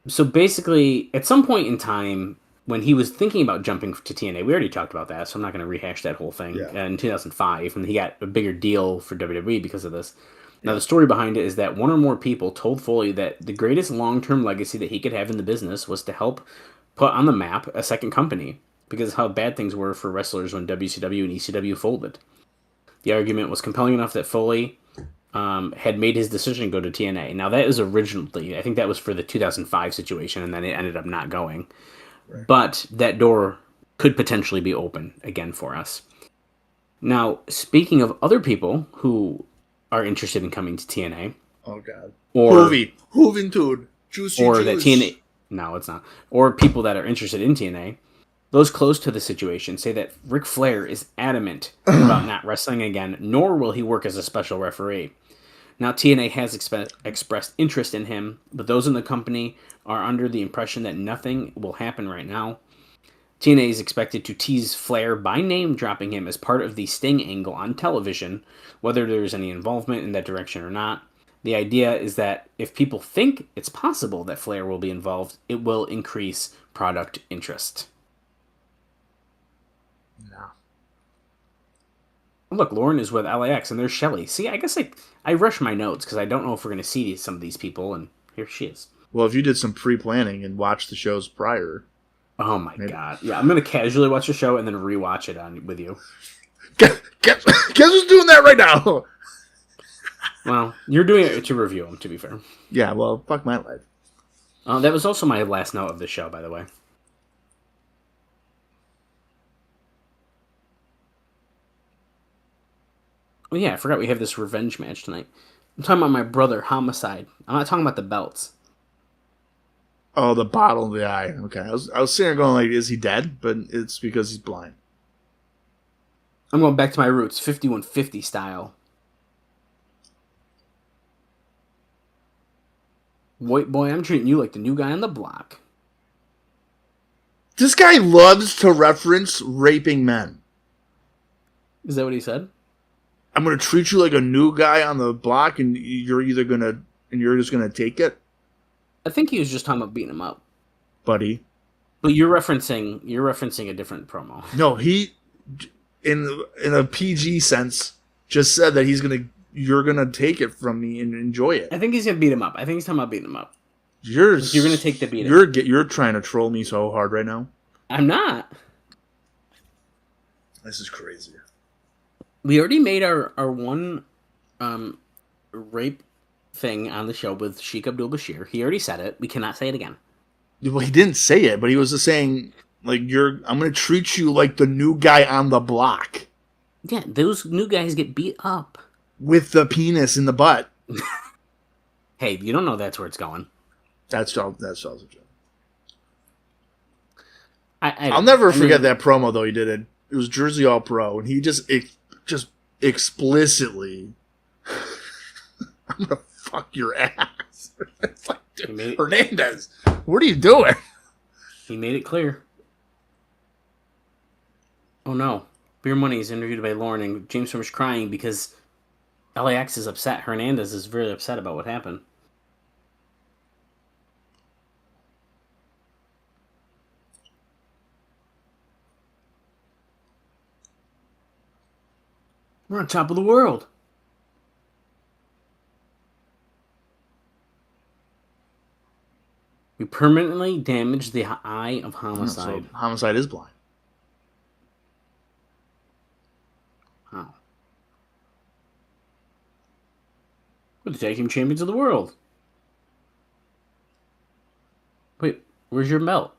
So basically, at some point in time, when he was thinking about jumping to TNA, we already talked about that, so I'm not going to rehash that whole thing. Yeah. In 2005, and he got a bigger deal for WWE because of this. Now, the story behind it is that one or more people told Foley that the greatest long-term legacy that he could have in the business was to help put on the map a second company, because of how bad things were for wrestlers when WCW and ECW folded. The argument was compelling enough that Foley had made his decision to go to TNA. Now, that is originally, I think that was for the 2005 situation, and then it ended up not going. Right. But that door could potentially be open again for us. Now, speaking of other people who are interested in coming to TNA. Oh, God. Or Juventud. Juicy or juice. that TNA... No, it's not. Or people that are interested in TNA. Those close to the situation say that Ric Flair is adamant about not wrestling again, nor will he work as a special referee. Now, TNA has expressed interest in him, but those in the company are under the impression that nothing will happen right now. TNA is expected to tease Flair by name dropping him as part of the Sting angle on television, whether there's any involvement in that direction or not. The idea is that if people think it's possible that Flair will be involved, it will increase product interest. No. Look, Lauren is with LAX, and there's Shelly. See, I guess I rush my notes because I don't know if we're going to see some of these people, and here she is. Well, if you did some pre-planning and watched the shows prior... Oh my God. Yeah, I'm going to casually watch the show and then rewatch it with you. Guess who's doing that right now? Well, you're doing it to review them, to be fair. Yeah, well, fuck my life. That was also my last note of the show, by the way. Oh yeah, I forgot we have this revenge match tonight. I'm talking about my brother, Homicide. I'm not talking about the belts. Oh, the bottle of the eye. Okay, I was sitting there going like, is he dead? But it's because he's blind. I'm going back to my roots, 5150 style. White boy, I'm treating you like the new guy on the block. This guy loves to reference raping men. Is that what he said? I'm going to treat you like a new guy on the block, and you're just going to take it? I think he was just talking about beating him up. Buddy. But you're referencing a different promo. No, he, in a PG sense, just said that you're gonna take it from me and enjoy it. I think he's gonna beat him up. I think he's talking about beating him up. You're gonna take the beating. You're trying to troll me so hard right now. I'm not. This is crazy. We already made our one rape thing on the show with Sheik Abdul Bashir. He already said it. We cannot say it again. Well, he didn't say it, but he was just saying, like, I'm going to treat you like the new guy on the block. Yeah, those new guys get beat up. With the penis in the butt. Hey, you don't know that's where it's going. That's all a joke. I'll never forget that promo, though, he did it. It was Jersey All Pro, and he just explicitly, I'm going to fuck your ass. It's like, dude, Hernandez, what are you doing? He made it clear. Oh no. Beer Money is interviewed by Lauren, and James Storm's crying because LAX is upset. Hernandez is very upset about what happened. We're on top of the world. We permanently damaged the eye of Homicide. So Homicide is blind. Wow. We're the tag team champions of the world. Wait, where's your belt?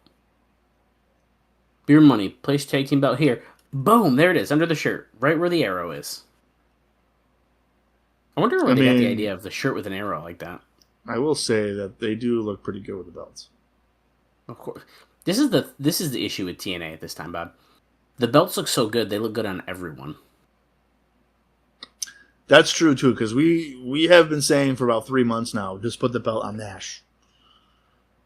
Beer Money, place tag team belt here. Boom, there it is, under the shirt, right where the arrow is. I wonder where they got the idea of the shirt with an arrow like that. I will say that they do look pretty good with the belts. Of course. This is the issue with TNA at this time, Bob. The belts look so good, they look good on everyone. That's true, too, because we have been saying for about 3 months now, just put the belt on Nash.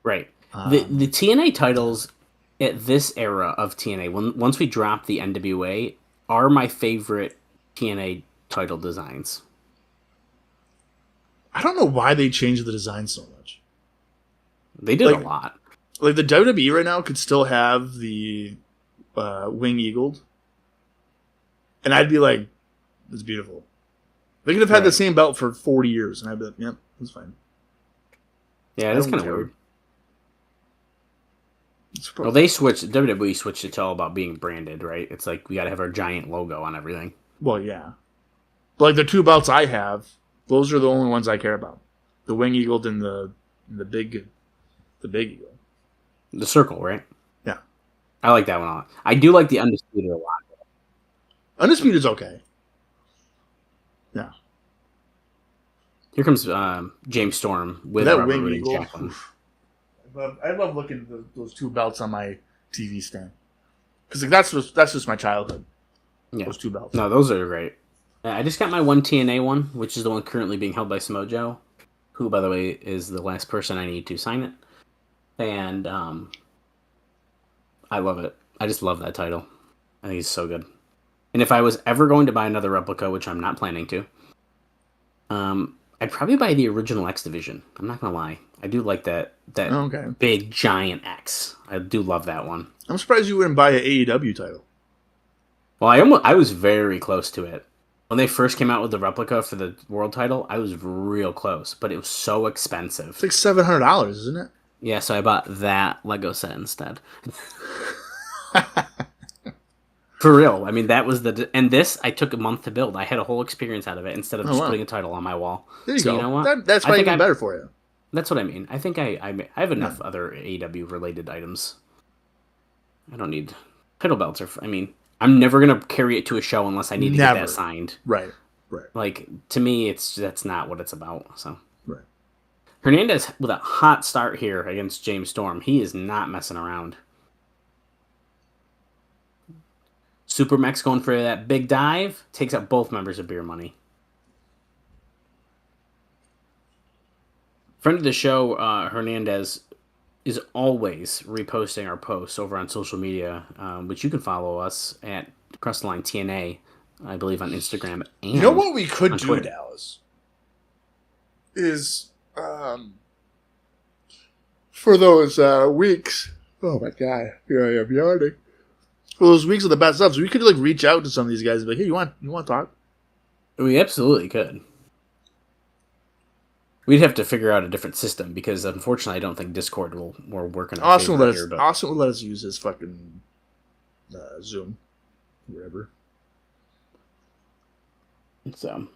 Right. The TNA titles at this era of TNA, once we drop the NWA, are my favorite TNA title designs. I don't know why they changed the design so much. They did a lot. Like the WWE right now could still have the wing eagled, and I'd be like, "It's beautiful." They could have had the same belt for 40 years, and I'd be like, "Yep, that's fine." Yeah, that's kind of weird. Well, WWE switched it to all about being branded, right? It's like we got to have our giant logo on everything. Well, yeah. But like the two belts I have, those are the only ones I care about. The wing eagled and the big eagle. The circle, right? Yeah. I like that one a lot. I do like the Undisputed a lot. Undisputed is okay. Yeah. Here comes James Storm with that wing and eagle. Jacqueline. I love looking at those two belts on my TV stand. Because like, that's just my childhood. Yeah. Those two belts. No, those are great. I just got my one TNA one, which is the one currently being held by Samoa Joe, who, by the way, is the last person I need to sign it. And I love it. I just love that title. I think it's so good. And if I was ever going to buy another replica, which I'm not planning to, I'd probably buy the original X Division. I'm not going to lie. I do like that big, giant X. I do love that one. I'm surprised you wouldn't buy an AEW title. Well, I was very close to it. When they first came out with the replica for the world title, I was real close, but it was so expensive. It's like $700, isn't it? Yeah, so I bought that Lego set instead. For real. I mean, that was and this, I took a month to build. I had a whole experience out of it instead of just putting a title on my wall. There you go. You know what? That's probably even better for you. That's what I mean. I think I have enough other AEW related items. I don't need title belts. I'm never going to carry it to a show unless I need to get that signed. Right. Like, to me, that's not what it's about. So. Right. Hernandez with a hot start here against James Storm. He is not messing around. Super Mex going for that big dive. Takes out both members of Beer Money. Friend of the show, Hernandez, is always reposting our posts over on social media, which you can follow us at Across the Line TNA, I believe, on Instagram. And you know what we could do, Twitter. Dallas? Is, for those weeks, oh my God, here I am yawning. For those weeks of the best stuff, so we could like reach out to some of these guys and be like, hey, you want to talk? We absolutely could. We'd have to figure out a different system because, unfortunately, I don't think Discord will work in our favor here. Austin will let us use his fucking Zoom, whatever. So,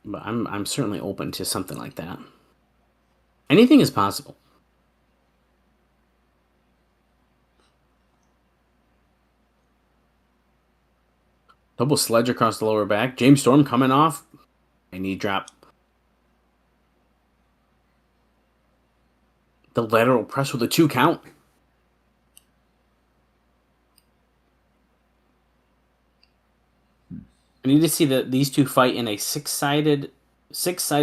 but I'm certainly open to something like that. Anything is possible. Double sledge across the lower back. James Storm coming off. A knee drop. The lateral press with a 2 count. I need to see these two fight in a six sides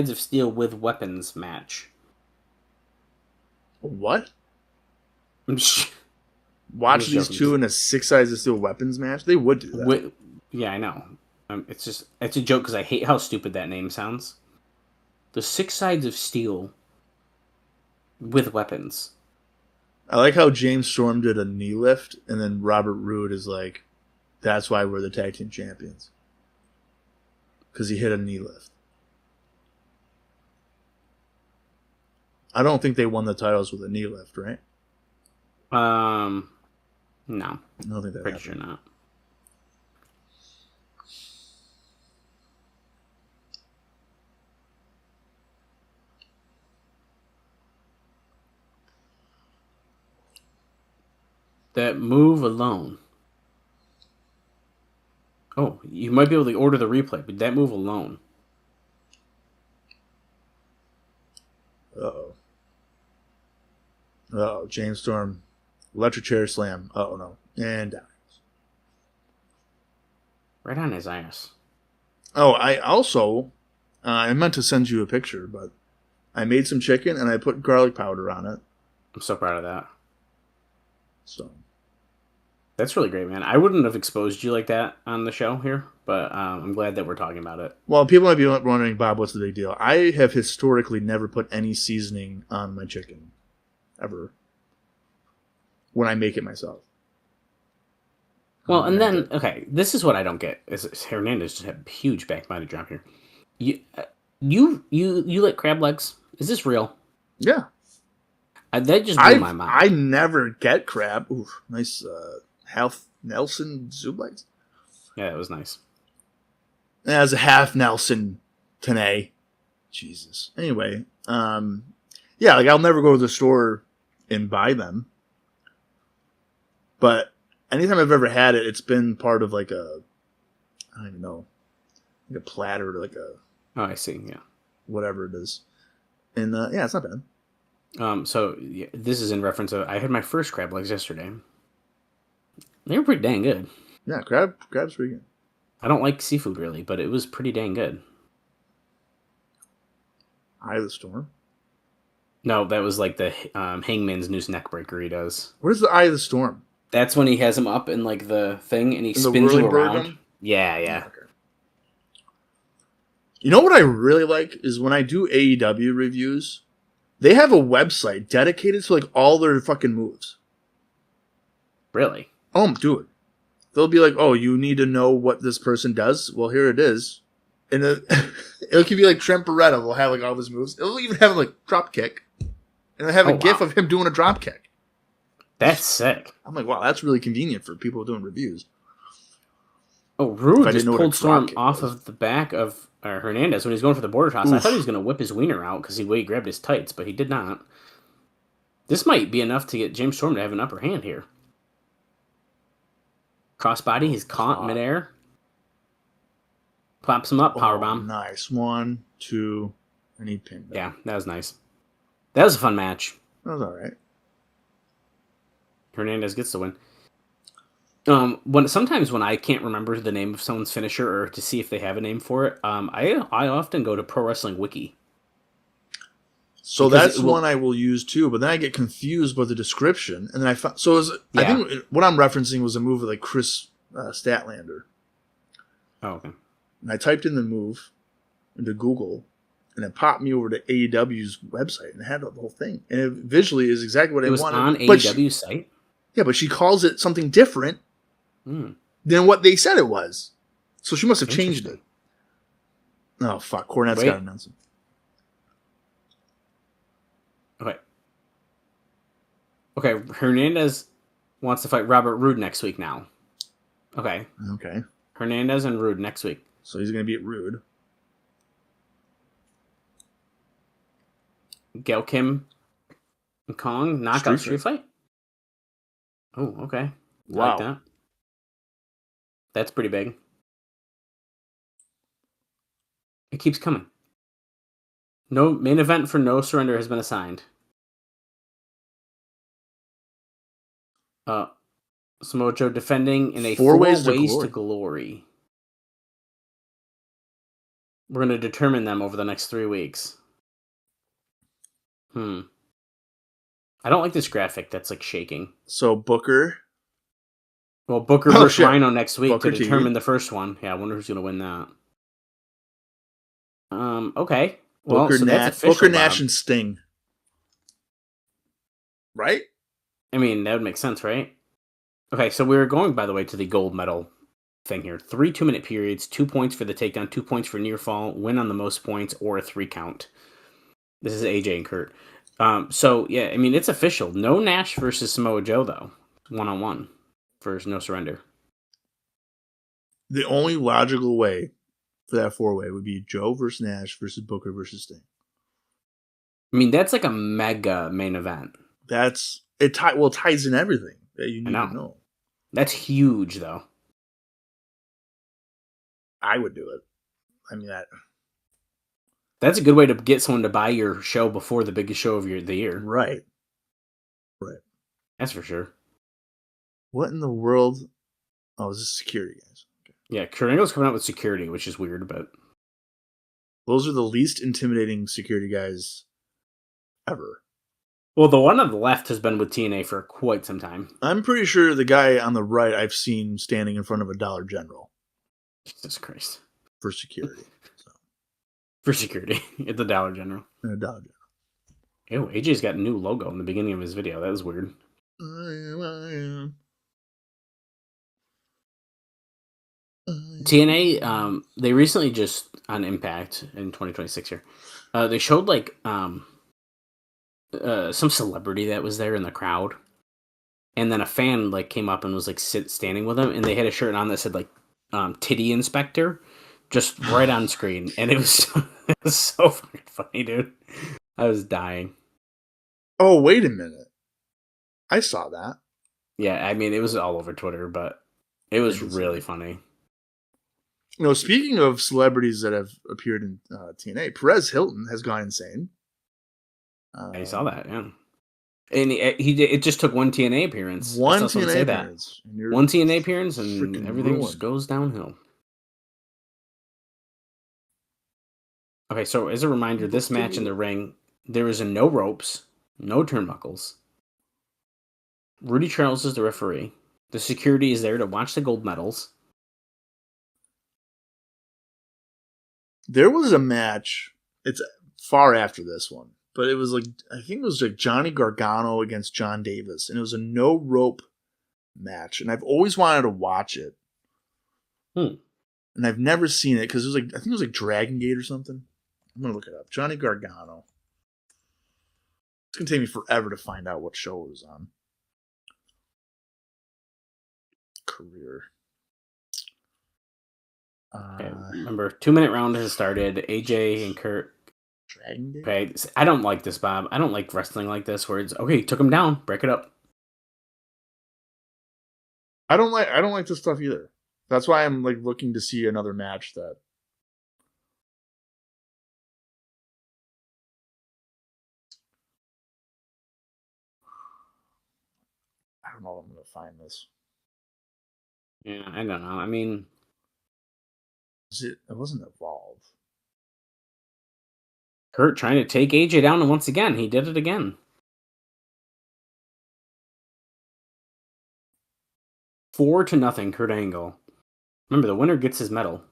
of steel with weapons match. What? Watch these two in a 6 sides of steel weapons match? They would do that. Yeah, I know. It's a joke because I hate how stupid that name sounds. The 6 sides of steel with weapons. I like how James Storm did a knee lift, and then Robert Roode is like, that's why we're the tag team champions. Because he hit a knee lift. I don't think they won the titles with a knee lift, right? No. I don't think that Pretty happened. sure not. That move alone. Oh, you might be able to order the replay, but that move alone. Uh-oh, James Storm. Electric chair slam. Uh-oh, no. And down. Right on his ass. Oh, I also, I meant to send you a picture, but I made some chicken and I put garlic powder on it. I'm so proud of that. So that's really great, man. I wouldn't have exposed you like that on the show here, but I'm glad that we're talking about it. Well, people might be wondering, Bob, what's the big deal? I have historically never put any seasoning on my chicken. ever when I make it myself. Well, and then, okay, this is what I don't get. Is Hernandez just had a huge back body drop here. You like crab legs? Is this real? Yeah. That just blew my mind. I never get crab. Ooh, nice half Nelson Zublex. Yeah, it was nice. As a half Nelson today. Jesus. Anyway, yeah, like I'll never go to the store and buy them. But anytime I've ever had it, it's been part of like a, I don't even know, like a platter, like a. Oh, I see. Yeah. Whatever it is, and yeah, it's not bad. So yeah, this is in reference to I had my first crab legs yesterday. They were pretty dang good. Yeah, crab's pretty good. I don't like seafood really, but it was pretty dang good. Eye of the Storm? No, that was like the Hangman's Noose Neckbreaker he does. What is the Eye of the Storm? That's when he has him up in like the thing and he In spins you around. Yeah, yeah. Okay. You know what I really like is when I do AEW reviews, they have a website dedicated to like all their fucking moves. Really? Oh, dude. They'll be like, oh, you need to know what this person does? Well, here it is. And it'll give you like Trent Beretta will have like all of his moves. It'll even have like drop kick. And it'll have a gif of him doing a drop kick. That's sick. I'm like, wow, that's really convenient for people doing reviews. Oh, Rude just pulled Storm off of the back of Hernandez when he was going for the border toss. Oof. I thought he was going to whip his wiener out because he grabbed his tights, but he did not. This might be enough to get James Storm to have an upper hand here. Crossbody, he's caught midair. Plops him up, powerbomb. Nice. 1, 2, and he pinned him. Yeah, that was nice. That was a fun match. That was all right. Hernandez gets the win. Sometimes when I can't remember the name of someone's finisher or to see if they have a name for it, I often go to Pro Wrestling Wiki. So that's one I will use too, but then I get confused by the description, and then I found I think what I'm referencing was a move with like Chris Statlander. Oh, okay. And I typed in the move into Google, and it popped me over to AEW's website, and it had the whole thing, and it visually is exactly what I wanted. It was on AEW's site. Yeah, but she calls it something different than what they said it was. So she must have changed it. Oh, fuck. Cornette's got to announce it. Okay, Hernandez wants to fight Robert Roode next week now. Okay. Hernandez and Roode next week. So he's going to beat Roode. Gail Kim and Kong, knockout street fight? Oh, okay. Wow. I like that. That's pretty big. It keeps coming. No main event for No Surrender has been assigned. Samoa Joe defending in a four ways to glory. We're going to determine them over the next 3 weeks. I don't like this graphic that's like shaking. So Booker. Well, Booker versus Rhino next week Booker to determine the first one. Yeah, I wonder who's going to win that. Okay. Well, Booker, so that's official, Booker, Nash, and Sting. Right? I mean, that would make sense, right? Okay, so we were going, by the way, to the gold medal thing here. 3 2-minute periods, 2 points for the takedown, 2 points for near fall, win on the most points, or a 3 count. This is AJ and Kurt. So, yeah, I mean, it's official. No Nash versus Samoa Joe, though. 1-on-1 for No Surrender. The only logical way for that 4-way would be Joe versus Nash versus Booker versus Sting. I mean, that's like a mega main event. It ties in everything that you need to know. That's huge, though. I would do it. I mean, that's a good way to get someone to buy your show before the biggest show of the year. Right. That's for sure. What in the world? Oh, this is security, guys. Okay. Yeah, Kurt Angle's coming out with security, which is weird, but those are the least intimidating security guys ever. Well, the one on the left has been with TNA for quite some time. I'm pretty sure the guy on the right I've seen standing in front of a Dollar General. Jesus Christ. For security. For security at the Dollar General. Dollar General. Ew, AJ's got a new logo in the beginning of his video. That was weird. TNA, they recently just on Impact in 2026 here, they showed like some celebrity that was there in the crowd, and then a fan like came up and was like standing with him, and they had a shirt on that said like "Titty Inspector," just right on screen, and it was it was so fucking funny, dude. I was dying. Oh, wait a minute! I saw that. Yeah, I mean it was all over Twitter, but it was really funny. You know, speaking of celebrities that have appeared in TNA, Perez Hilton has gone insane. I saw that, yeah. And it just took one TNA appearance. One TNA appearance. One TNA appearance, and everything just goes downhill. Okay, so as a reminder, this match in the ring, there is no ropes, no turnbuckles. Rudy Charles is the referee. The security is there to watch the gold medals. There was a match. It's far after this one, but it was like, I think it was like Johnny Gargano against John Davis, and it was a no rope match, and I've always wanted to watch it. And I've never seen it because it was like, I think it was like Dragon Gate or something. I'm gonna look it up. Johnny Gargano. It's gonna take me forever to find out what show it was on. Career. Okay, remember, 2-minute round has started. AJ and Kurt. Dragon Gate? Okay, I don't like this, Bob. I don't like wrestling like this where it's okay. Took him down, break it up. I don't like this stuff either. That's why I'm like looking to see another match that. I don't know if I'm gonna find this. Yeah, I don't know. I mean, It wasn't Evolve. Kurt trying to take AJ down, and once again, he did it again. 4-0, Kurt Angle. Remember, the winner gets his medal.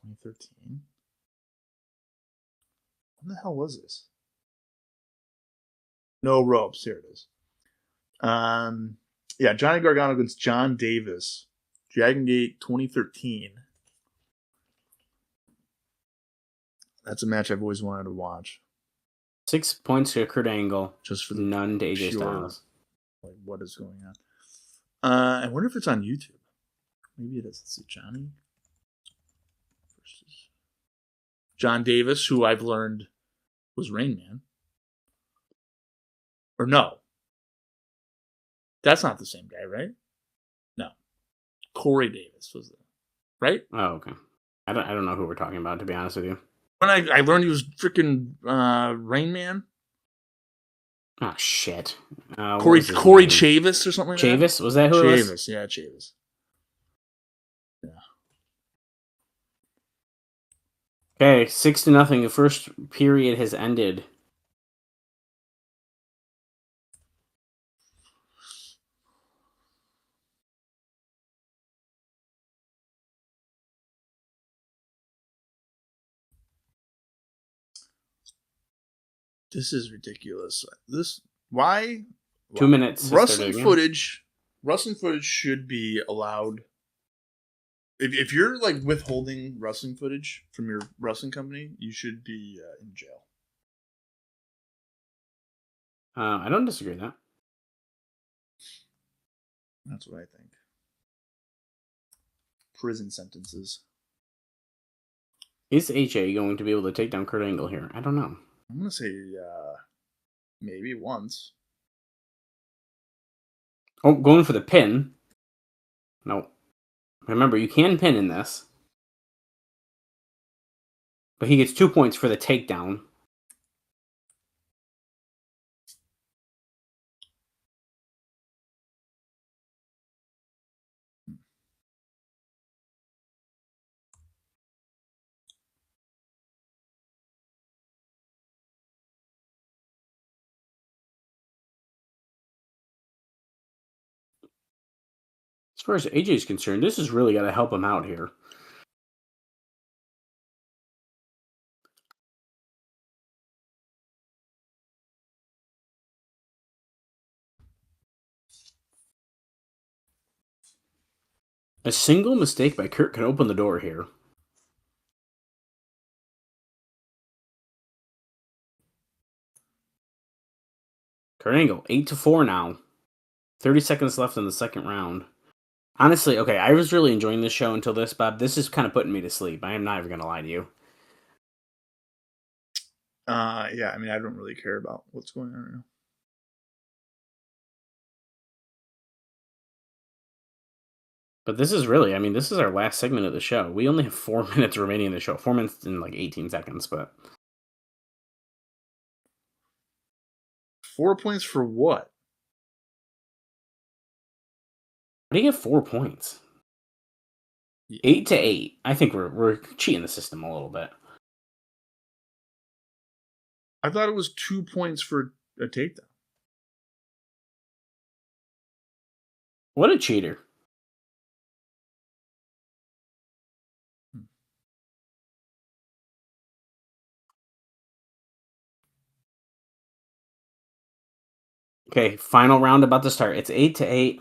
2013. When the hell was this? No ropes. Here it is. Yeah, Johnny Gargano against John Davis. Dragon Gate 2013. That's a match I've always wanted to watch. 6 points to Kurt Angle. Just for the none to AJ Styles. Like, what is going on? I wonder if it's on YouTube. Maybe it is. Let's see. Johnny versus John Davis, who I've learned was Rain Man. Or no. That's not the same guy, right? No. Corey Davis was it. Right? Oh, okay. I don't know who we're talking about, to be honest with you. When I learned he was freaking Rain Man. Oh, shit. Corey Chavis or something like that? Chavis? Was that who it was? Yeah, Chavis. Yeah. Okay, 6-0. The first period has ended. This is ridiculous. Why 2 minutes. Wrestling footage should be allowed. If you're like withholding wrestling footage from your wrestling company, you should be in jail. I don't disagree with that. That's what I think. Prison sentences. Is AJ going to be able to take down Kurt Angle here? I don't know. I'm going to say maybe once. Oh, going for the pin. No. Remember, you can pin in this. But he gets 2 points for the takedown. As far as AJ is concerned, this has really got to help him out here. A single mistake by Kurt can open the door here. Kurt Angle, 8-4 now. 30 seconds left in the second round. Honestly, okay, I was really enjoying this show until this, Bob. This is kind of putting me to sleep. I am not even going to lie to you. Yeah, I mean, I don't really care about what's going on right now. But this is really, I mean, this is our last segment of the show. We only have 4 minutes remaining in the show. 4 minutes and like 18 seconds, but... 4 points for what? How do you get 4 points? 8-8. I think we're cheating the system a little bit. I thought it was 2 points for a takedown. What a cheater. Okay, final round about to start. It's 8-8.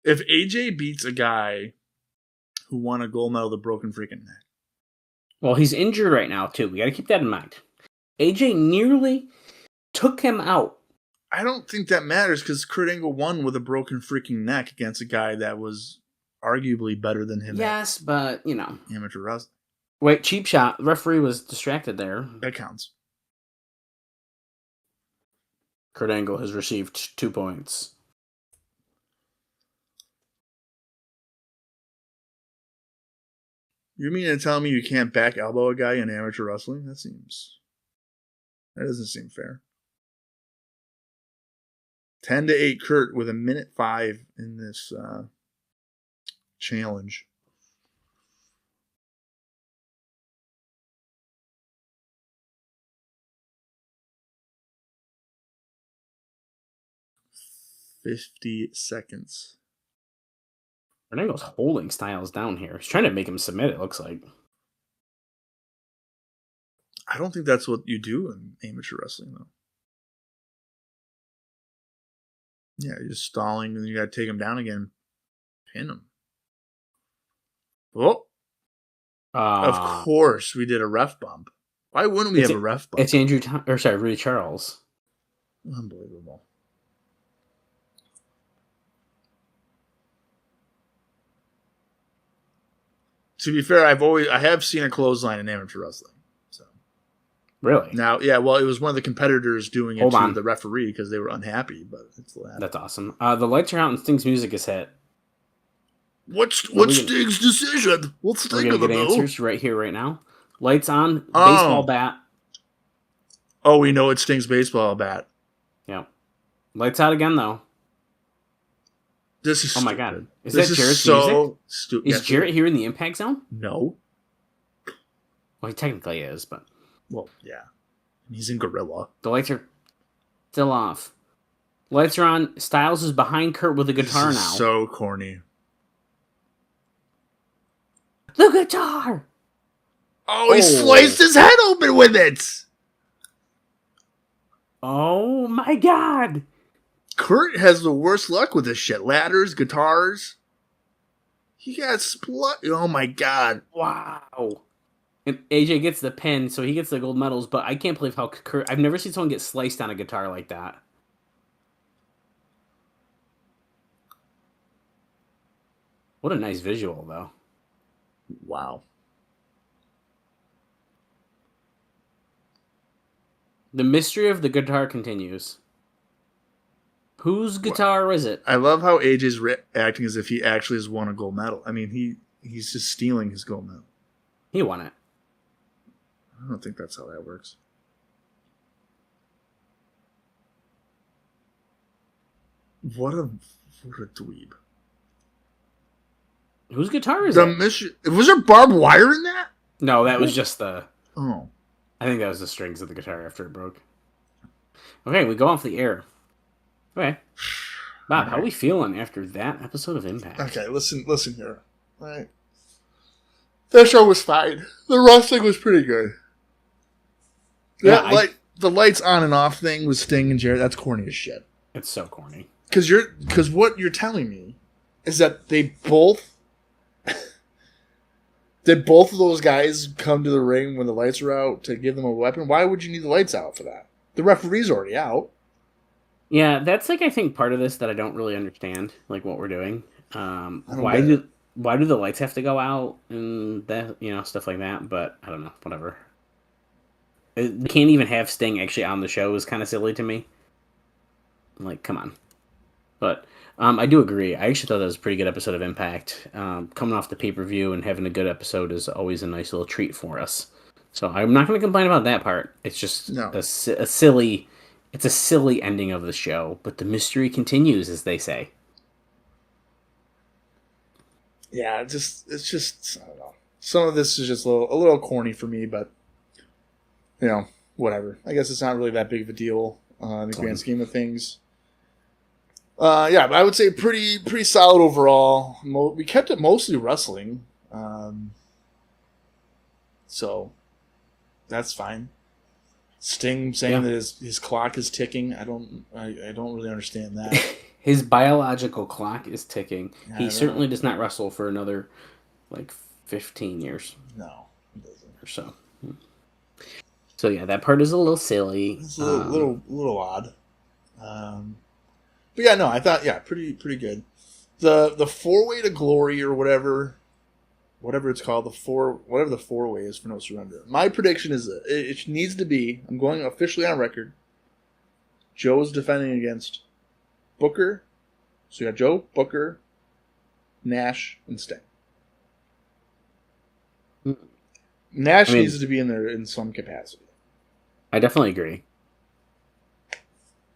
If AJ beats a guy who won a gold medal with a broken freaking neck. Well, he's injured right now, too. We got to keep that in mind. AJ nearly took him out. I don't think that matters because Kurt Angle won with a broken freaking neck against a guy that was arguably better than him. Yes, but, you know. Amateur wrestling. Wait, cheap shot. The referee was distracted there. That counts. Kurt Angle has received 2 points. You mean to tell me you can't back elbow a guy in amateur wrestling? That doesn't seem fair. 10-8 Kurt with 1:05 in this challenge. $50 seconds. Kurt Angle's holding Styles down here. He's trying to make him submit, it looks like. I don't think that's what you do in amateur wrestling, though. Yeah, you're just stalling, and you got to take him down again. Pin him. Oh. Of course, we did a ref bump. Why wouldn't we have a ref bump? It's Rudy Charles. Unbelievable. To be fair, I have seen a clothesline in amateur wrestling. So really? Now, yeah, well, it was one of the competitors doing it to the referee because they were unhappy, but it's allowed. That's awesome. The lights are out and Sting's music is hit. What's Sting's decision? What's Sting gonna gonna get do? answers right here, right now. Lights on. Baseball bat. Oh, we know it's Sting's baseball bat. Yeah. Lights out again, though. This is my god! Is that Jarrett's music? Stupid. Is Jarrett here in the impact zone? No. Well, he technically is, but yeah, he's in Gorilla. The lights are still off. Lights are on. Styles is behind Kurt with a guitar now. So corny. The guitar. Oh, he sliced his head open with it. Oh my god! Kurt has the worst luck with this shit. Ladders, guitars. He got split. Oh my god. Wow. And AJ gets the pin, so he gets the gold medals, but I can't believe how Kurt... I've never seen someone get sliced on a guitar like that. What a nice visual, though. Wow. The mystery of the guitar continues. Whose guitar is it? I love how AJ's acting as if he actually has won a gold medal. I mean, he's just stealing his gold medal. He won it. I don't think that's how that works. What a dweeb. Whose guitar is it? Was there barbed wire in that? No, that was just the... Oh. I think that was the strings of the guitar after it broke. Okay, we go off the air. Okay. Bob, how are we feeling after that episode of Impact? Okay, listen here. All right. That show was fine. The wrestling was pretty good. Yeah, The lights on and off thing with Sting and Jarrett, that's corny as shit. It's so corny. Because what you're telling me is that they both did both of those guys come to the ring when the lights are out to give them a weapon? Why would you need the lights out for that? The referee's already out. Yeah, that's like I think part of this that I don't really understand, like what we're doing. Why do the lights have to go out and that stuff like that? But I don't know, whatever. They can't even have Sting actually on the show is kind of silly to me. Like, come on. But I do agree. I actually thought that was a pretty good episode of Impact. Coming off the pay-per-view and having a good episode is always a nice little treat for us. So I'm not going to complain about that part. It's just a silly ending of the show, but the mystery continues, as they say. Yeah, it's just I don't know. Some of this is just a little corny for me, but whatever. I guess it's not really that big of a deal in the grand scheme of things. Yeah, but I would say pretty solid overall. We kept it mostly wrestling, so that's fine. Sting saying that his clock is ticking. I don't really understand that. His biological clock is ticking. Yeah, he certainly does not wrestle for another 15 years. No, he doesn't. Or so. So yeah, that part is a little silly. It's a little odd. But yeah, no, I thought pretty good. The 4-way to glory or whatever it's called, whatever the 4-way is for No Surrender. My prediction is that it needs to be, I'm going officially on record, Joe's defending against Booker. So you got Joe, Booker, Nash, and Sting. Nash needs to be in there in some capacity. I definitely agree.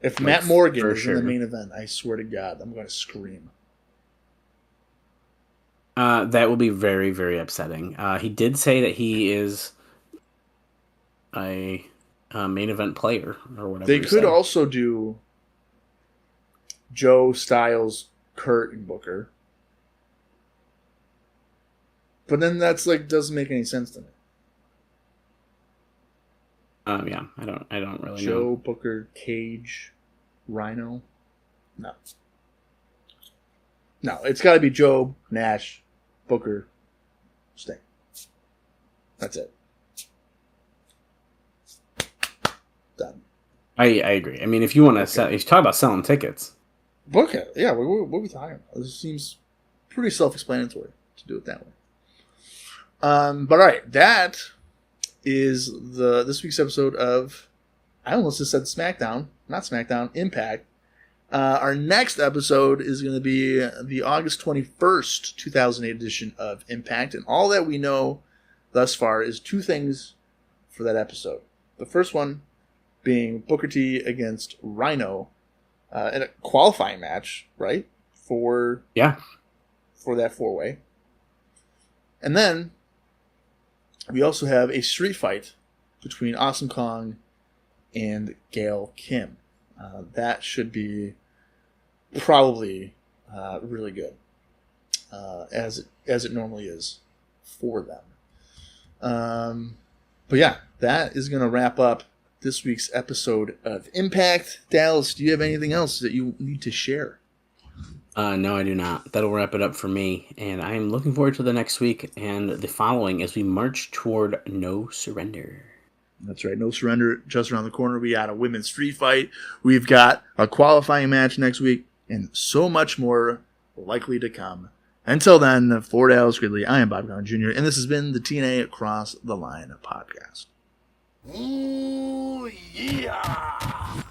If Matt Morgan is in the main event, I swear to God, I'm going to scream. That will be very, very upsetting. He did say that he is a main event player or whatever. They could also do Joe, Styles, Kurt, and Booker. But then that's doesn't make any sense to me. Yeah, I don't really know. Joe, Booker, Cage, Rhino. No, it's got to be Joe, Nash, Booker, Sting. That's it. Done. I agree. I mean, if you want to sell, if you talk about selling tickets, book it. Yeah, what are we talking about? This seems pretty self-explanatory to do it that way. But all right, that is this week's episode of, I almost just said SmackDown, not SmackDown, Impact. Our next episode is going to be the August 21st, 2008 edition of Impact, and all that we know thus far is two things for that episode. The first one being Booker T against Rhino in a qualifying match, right? For that 4-way. And then we also have a street fight between Awesome Kong and Gail Kim. That should be probably really good, as it normally is for them. But yeah, that is going to wrap up this week's episode of Impact. Dallas, do you have anything else that you need to share? No, I do not. That'll wrap it up for me, and I am looking forward to the next week and the following as we march toward No Surrender. That's right, No Surrender just around the corner. We got a women's street fight. We've got a qualifying match next week, and so much more likely to come. Until then, for Dallas Gridley, I am Bob Colling Jr., and this has been the TNA Across the Line podcast. Ooh, yeah!